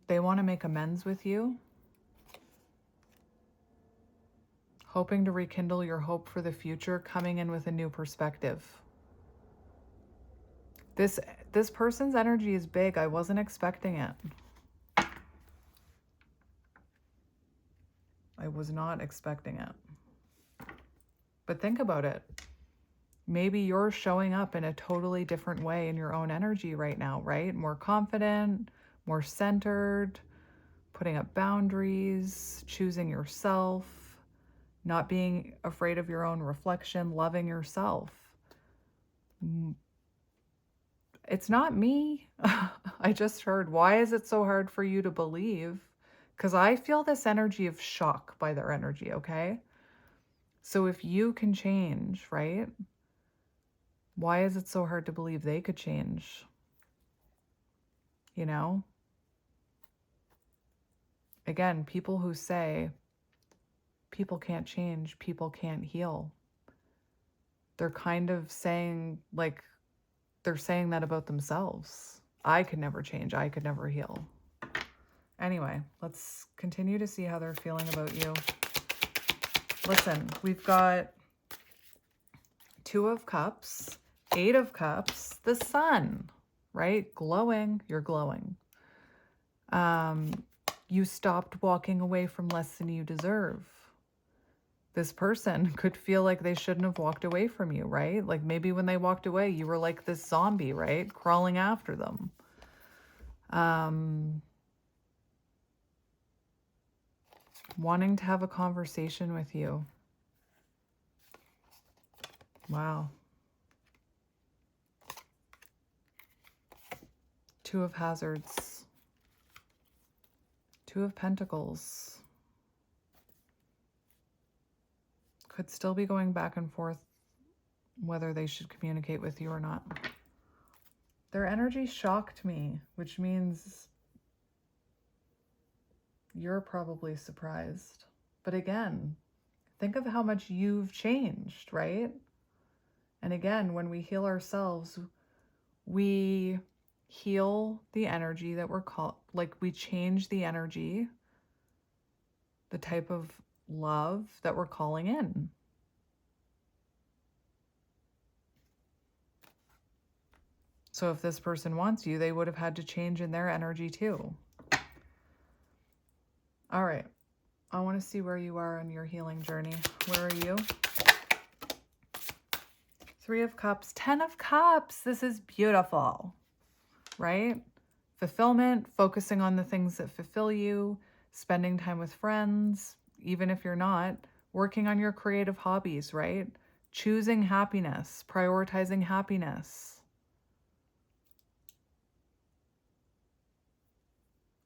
they want to make amends with you, hoping to rekindle your hope for the future, coming in with a new perspective. This person's energy is big. I wasn't expecting it. I was not expecting it. But think about it. Maybe you're showing up in a totally different way in your own energy right now, right? More confident, more centered, putting up boundaries, choosing yourself, not being afraid of your own reflection, loving yourself. It's not me. I just heard, why is it so hard for you to believe? Because I feel this energy of shock by their energy, okay? So if you can change, right? Why is it so hard to believe they could change? You know? Again, people who say people can't change, people can't heal. They're kind of saying, like, they're saying that about themselves. I could never change. I could never heal. Anyway, let's continue to see how they're feeling about you. Listen, we've got 2 of Cups, 8 of Cups, the Sun, right? Glowing, you're glowing. You stopped walking away from less than you deserve. This person could feel like they shouldn't have walked away from you, right? Like maybe when they walked away, you were like this zombie, right? Crawling after them. Wanting to have a conversation with you. Wow. 2 of Hazards. 2 of Pentacles. Could still be going back and forth whether they should communicate with you or not. Their energy shocked me, which means you're probably surprised. But again, think of how much you've changed, right? And again, when we heal ourselves, we heal the energy that we're called, like we change the energy, the type of love that we're calling in. So if this person wants you, they would have had to change in their energy too. All right. I want to see where you are on your healing journey. Where are you? 3 of Cups, 10 of Cups. This is beautiful, right? Fulfillment, focusing on the things that fulfill you, spending time with friends, even if you're not, working on your creative hobbies, right? Choosing happiness, prioritizing happiness.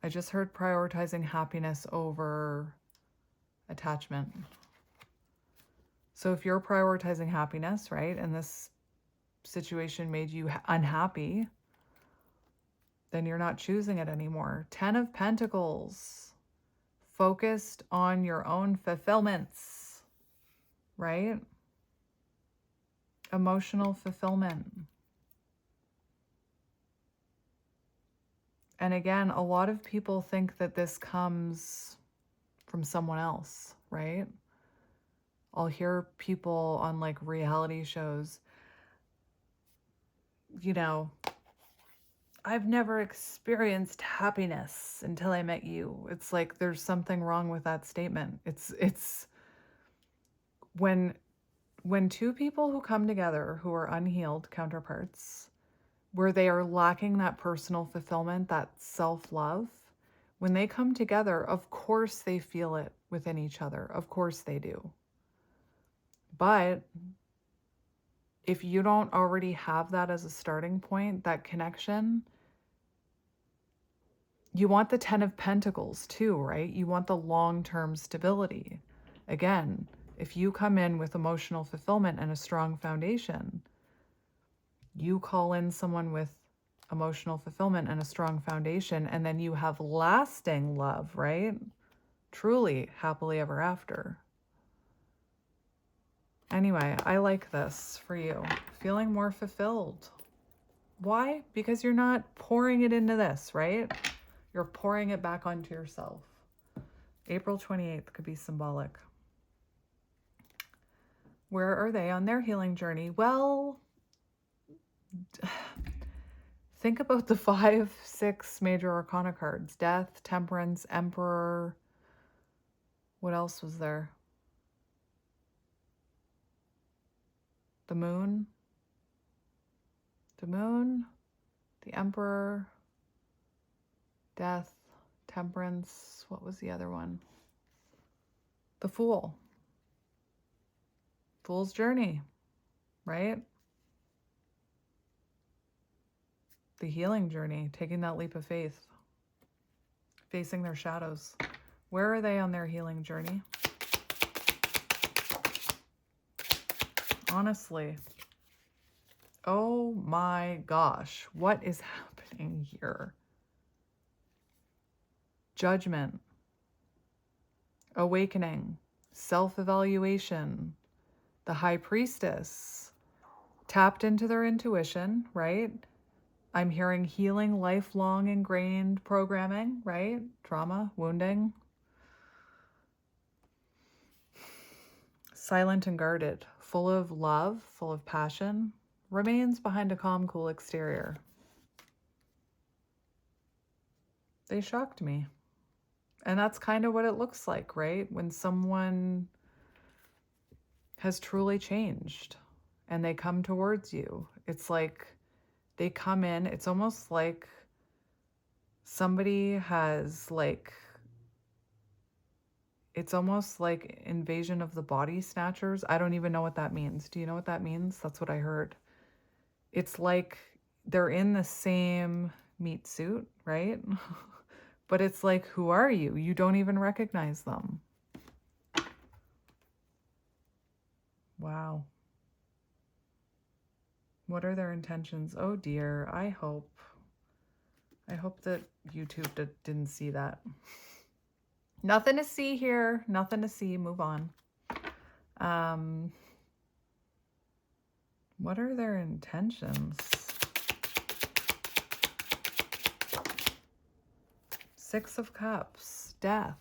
I just heard prioritizing happiness over attachment. So if you're prioritizing happiness, right, and this situation made you unhappy, then you're not choosing it anymore. 10 of Pentacles, focused on your own fulfillments, right? Emotional fulfillment. And again, a lot of people think that this comes from someone else, right? I'll hear people on like reality shows, you know, I've never experienced happiness until I met you. It's like there's something wrong with that statement. It's when 2 people who come together who are unhealed counterparts, where they are lacking that personal fulfillment, that self-love, when they come together, of course they feel it within each other. Of course they do. But if you don't already have that as a starting point, that connection, you want the 10 of Pentacles too, right? You want the long-term stability. Again, if you come in with emotional fulfillment and a strong foundation, you call in someone with emotional fulfillment and a strong foundation, and then you have lasting love, right? Truly happily ever after. Anyway, I like this for you. Feeling more fulfilled. Why? Because you're not pouring it into this, right? You're pouring it back onto yourself. April 28th could be symbolic. Where are they on their healing journey? Well, Think about the 5, 6 major arcana cards. Death, Temperance, Emperor. What else was there? The Moon. The Moon. The Emperor. Death. Temperance. What was the other one? The Fool. Fool's Journey, right? The healing journey, taking that leap of faith, facing their shadows. Where are they on their healing journey? Honestly. Oh my gosh, what is happening here? Judgment, awakening, self-evaluation, the High Priestess, tapped into their intuition, right? I'm hearing healing, lifelong ingrained programming, right? Trauma, wounding. Silent and guarded, full of love, full of passion, remains behind a calm, cool exterior. They shocked me. And that's kind of what it looks like, right? When someone has truly changed and they come towards you. It's like they come in, it's almost like somebody has it's almost like invasion of the body snatchers. I don't even know what that means. Do you know what that means? That's what I heard. It's like they're in the same meat suit, right? But it's like, who are you? You don't even recognize them. Wow. What are their intentions? Oh dear, I hope that YouTube didn't see that. Nothing to see here. Nothing to see. Move on. What are their intentions? 6 of Cups. Death.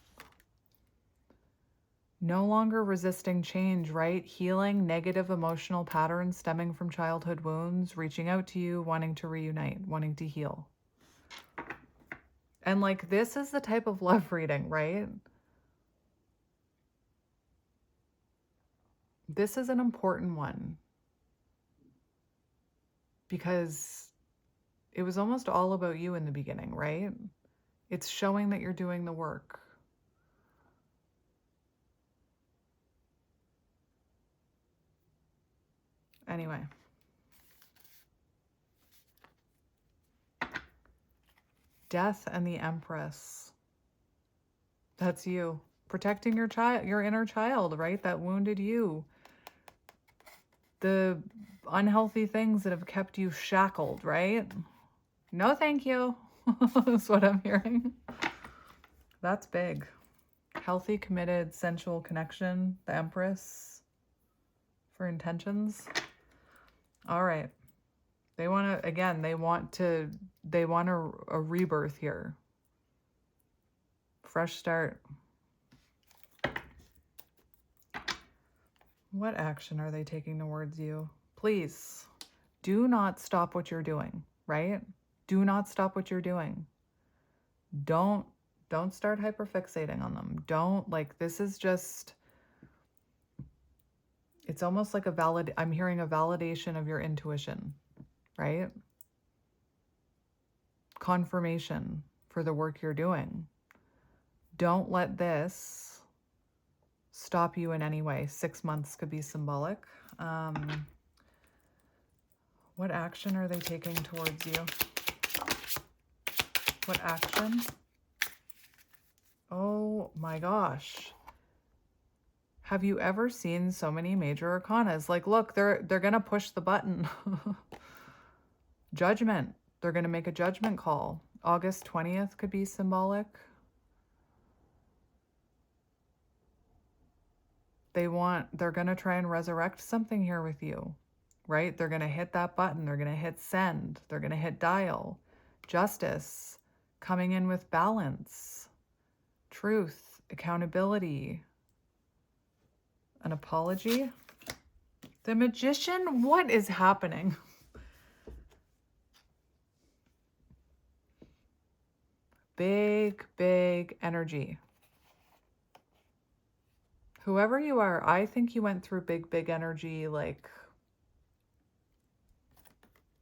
No longer resisting change, right? Healing negative emotional patterns stemming from childhood wounds, reaching out to you, wanting to reunite, wanting to heal. And like, this is the type of love reading, right? This is an important one because it was almost all about you in the beginning, right? It's showing that you're doing the work. Anyway. Death and the Empress. That's you. Protecting your child, your inner child, right? That wounded you. The unhealthy things that have kept you shackled, right? No, thank you. That's what I'm hearing. That's big. Healthy, committed, sensual connection. The Empress for intentions. All right. They want to, again, they want a rebirth here. Fresh start. What action are they taking towards you? Please, do not stop what you're doing, right? Do not stop what you're doing. Don't start hyperfixating on them. This is just, it's almost like I'm hearing a validation of your intuition, right? Confirmation for the work you're doing. Don't let this stop you in any way. 6 months could be symbolic. What action are they taking towards you? What action? Oh my gosh. Have you ever seen so many major arcanas? Like, look, they're going to push the button. Judgment. They're going to make a judgment call. August 20th could be symbolic. They're going to try and resurrect something here with you, right? They're going to hit that button. They're going to hit send. They're going to hit dial. Justice, coming in with balance, truth, accountability, an apology. The Magician, what is happening? energy. Whoever you are, I think you went through big, big energy, like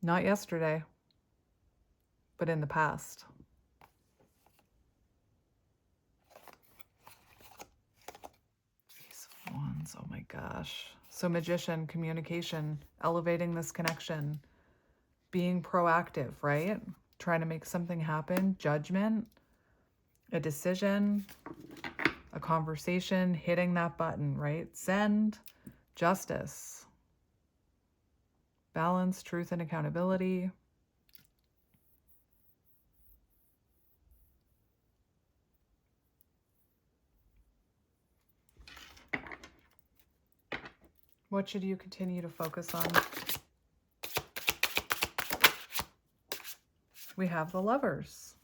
not yesterday, but in the past. Ace of Wands, oh my gosh. So magician, communication, elevating this connection, being proactive, right? Trying to make something happen, judgment, a decision, a conversation, hitting that button, right? Send, justice, balance, truth, and accountability. What should you continue to focus on? We have the Lovers.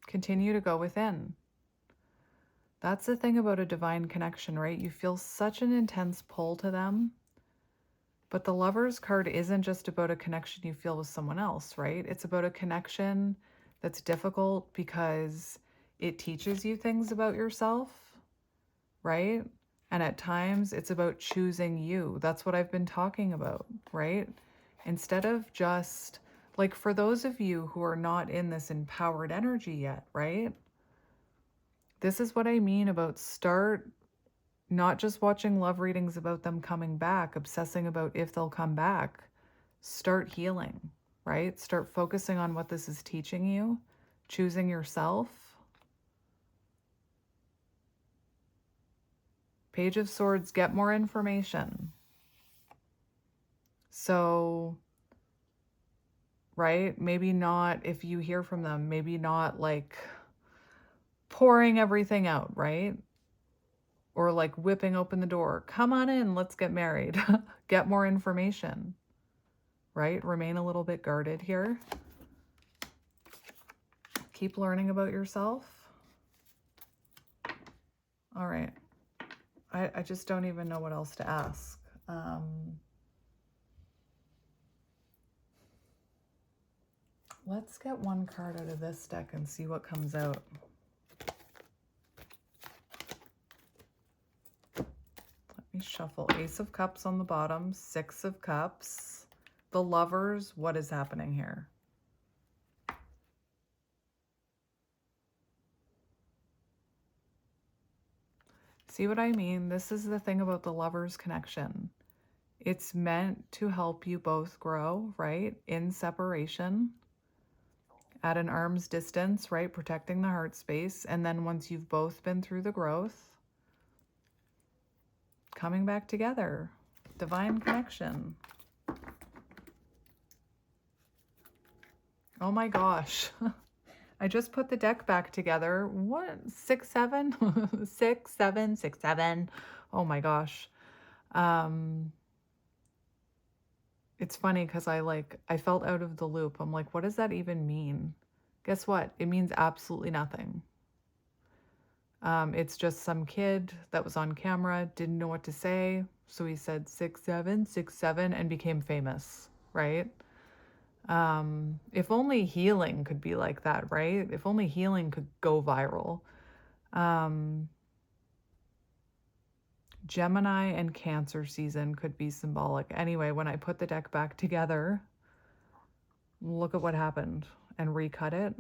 Continue to go within. That's the thing about a divine connection, right? You feel such an intense pull to them. But the Lovers card isn't just about a connection you feel with someone else, right? It's about a connection that's difficult because it teaches you things about yourself, right? And at times it's about choosing you. That's what I've been talking about, right? Instead of just, like, for those of you who are not in this empowered energy yet, right? This is what I mean about start not just watching love readings about them coming back, obsessing about if they'll come back. Start healing, right? Start focusing on what this is teaching you, choosing yourself. Page of Swords, get more information. So, right? Maybe not, if you hear from them, maybe not like pouring everything out, right? Or like whipping open the door. Come on in, let's get married. Get more information, right? Remain a little bit guarded here. Keep learning about yourself. All right. I just don't even know what else to ask. Let's get one card out of this deck and see what comes out. Let me shuffle. Ace of Cups on the bottom, Six of Cups. The Lovers, what is happening here? See what I mean? This is the thing about the Lovers connection. It's meant to help you both grow, right? In separation, at an arm's distance, right? Protecting the heart space. And then once you've both been through the growth, coming back together. Divine connection. Oh my gosh. I just put the deck back together. What? 6, 7? 6, 7, 6, 7. Oh my gosh. It's funny because I felt out of the loop. I'm like, what does that even mean? Guess what? It means absolutely nothing. It's just some kid that was on camera, didn't know what to say. So he said 6, 7, 6, 7 and became famous, right? If only healing could be like that, right? If only healing could go viral. Gemini and Cancer season could be symbolic. Anyway, when I put the deck back together, look at what happened and recut it.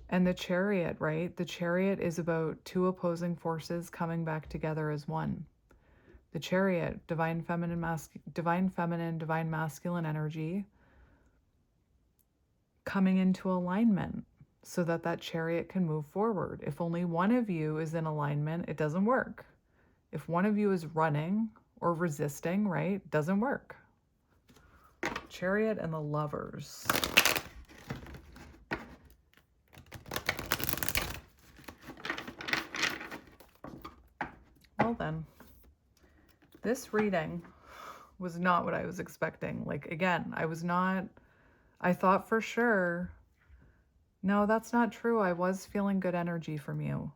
And the Chariot, right? The Chariot is about two opposing forces coming back together as one. The Chariot, divine feminine, divine masculine energy, coming into alignment so that that chariot can move forward. If only one of you is in alignment, it doesn't work. If one of you is running or resisting, right, it doesn't work. Chariot and the Lovers. Well then, this reading was not what I was expecting. Like, again, I thought for sure, no, that's not true. I was feeling good energy from you.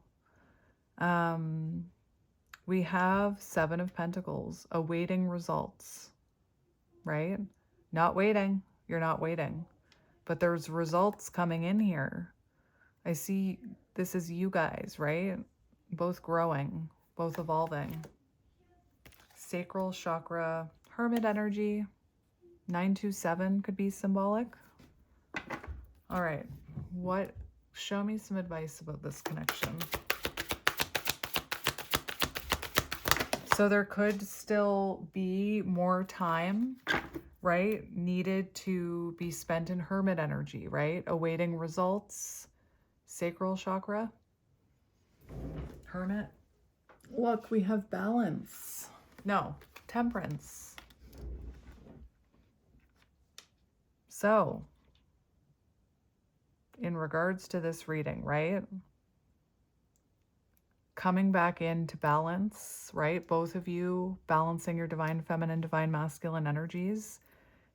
We have 7 of Pentacles, awaiting results, right? Not waiting. You're not waiting. But there's results coming in here. I see This is you guys, right? Both growing, both evolving. Sacral chakra, hermit energy. 927 could be symbolic. All right. Show me some advice about this connection. So there could still be more time, right, needed to be spent in hermit energy, right? Awaiting results. Sacral chakra. Hermit. Look, we have balance. No, temperance. So, in regards to this reading, right? Coming back into balance, right? Both of you balancing your divine feminine, divine masculine energies.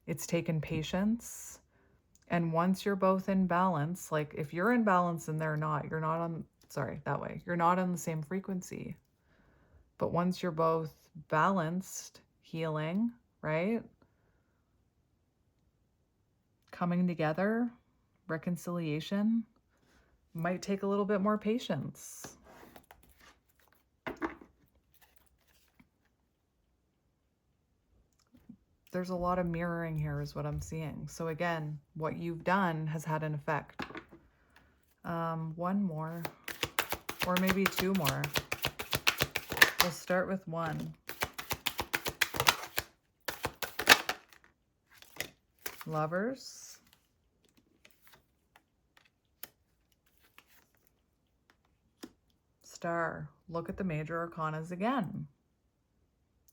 It's taken patience. And once you're both in balance, like if you're in balance and they're not, you're not on, sorry, that way. You're not on the same frequency. But once you're both balanced, healing, right? Coming together, reconciliation might take a little bit more patience. There's a lot of mirroring here is what I'm seeing. So again, what you've done has had an effect. One more, or maybe two more. We'll start with one. Lovers. Star. Look at the major arcanas again.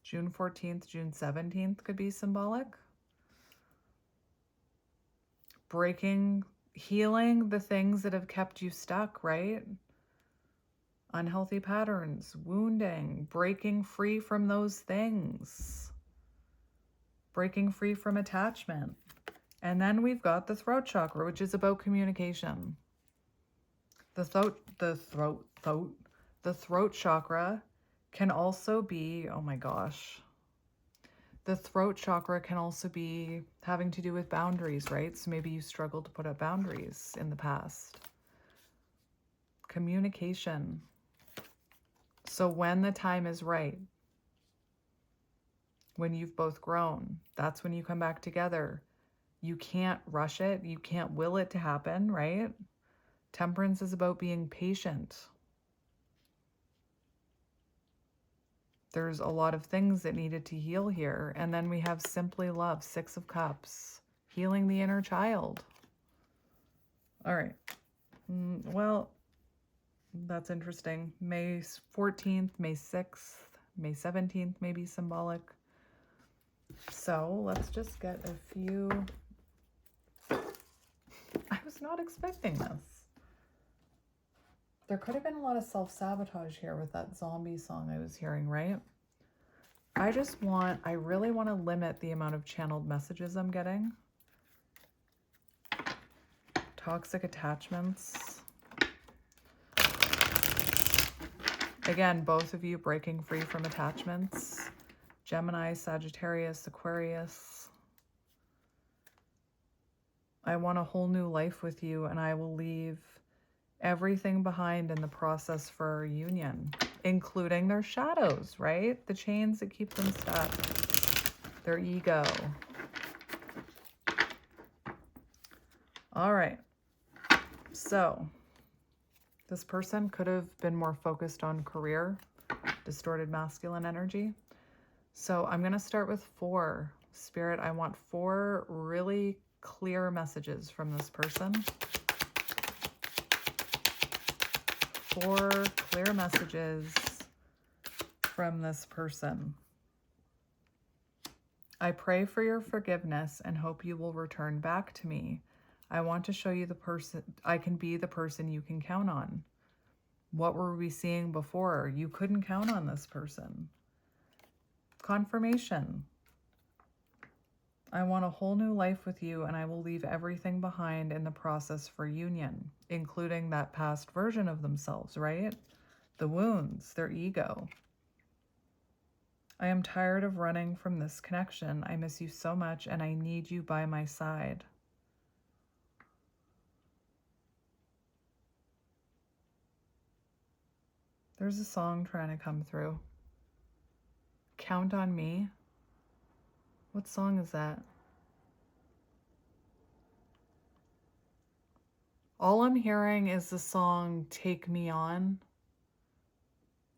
June 14th, June 17th could be symbolic. Breaking, healing the things that have kept you stuck, right? Unhealthy patterns, wounding, breaking free from those things. Breaking free from attachment. And then we've got the throat chakra, which is about communication. The throat chakra can also be, oh my gosh. The throat chakra can also be having to do with boundaries, right? So maybe you struggled to put up boundaries in the past. Communication. So when the time is right, when you've both grown, that's when you come back together. You can't rush it. You can't will it to happen, right? Temperance is about being patient. There's a lot of things that needed to heal here. And then we have simply love, 6 of Cups, healing the inner child. All right. Well, that's interesting. May 14th, May 6th, May 17th may be symbolic. So let's just get a few. I was not expecting this. There could have been a lot of self-sabotage here with that zombie song I was hearing, right? I really want to limit the amount of channeled messages I'm getting. Toxic attachments. Again, both of you breaking free from attachments. Gemini, Sagittarius, Aquarius. I want a whole new life with you, and I will leave everything behind in the process for our union, including their shadows, right? The chains that keep them stuck, their ego. All right. So this person could have been more focused on career, distorted masculine energy. So I'm going to start with 4. Spirit, I want 4 really clear messages from this person. 4 clear messages from this person. I pray for your forgiveness and hope you will return back to me. I want to show you the person, I can be the person you can count on. What were we seeing before? You couldn't count on this person. Confirmation. I want a whole new life with you, and I will leave everything behind in the process for union, including that past version of themselves, right? The wounds, their ego. I am tired of running from this connection. I miss you so much, and I need you by my side. There's a song trying to come through. Count on Me. What song is that? All I'm hearing is the song Take Me On.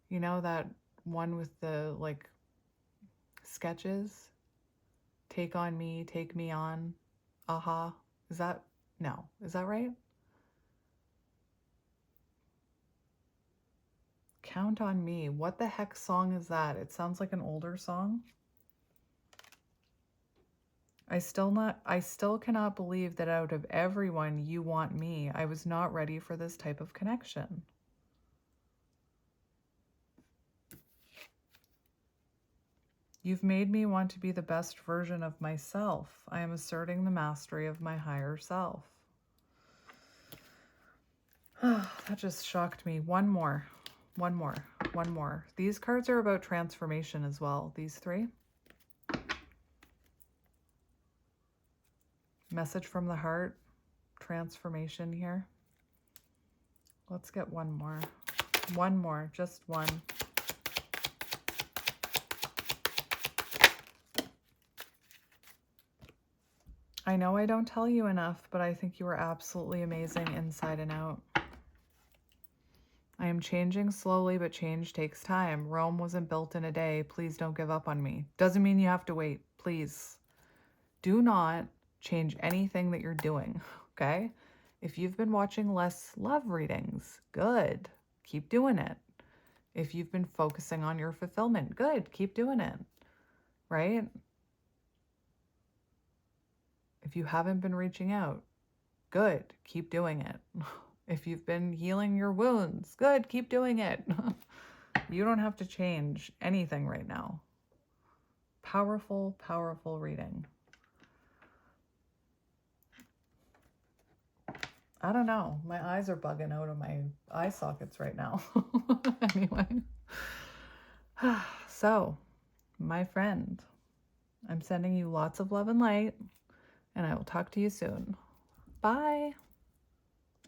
You know, that one with the like sketches? Take on me, take me on. Aha. Is that, no, is that right? Count on Me. What the heck song is that? It sounds like an older song. I still cannot believe that out of everyone you want me. I was not ready for this type of connection. You've made me want to be the best version of myself. I am asserting the mastery of my higher self. That just shocked me. One more. These cards are about transformation as well, these three. Message from the heart, transformation here. Let's get one more. One more, just one. I know I don't tell you enough, but I think you are absolutely amazing inside and out. I am changing slowly, but change takes time. Rome wasn't built in a day. Please don't give up on me. Doesn't mean you have to wait. Please do not change anything that you're doing, okay? If you've been watching less love readings, good. Keep doing it. If you've been focusing on your fulfillment, good. Keep doing it, right? If you haven't been reaching out, good. Keep doing it. If you've been healing your wounds, good. Keep doing it. You don't have to change anything right now. Powerful, powerful reading. I don't know. My eyes are bugging out of my eye sockets right now. Anyway. So, my friend, I'm sending you lots of love and light, and I will talk to you soon. Bye.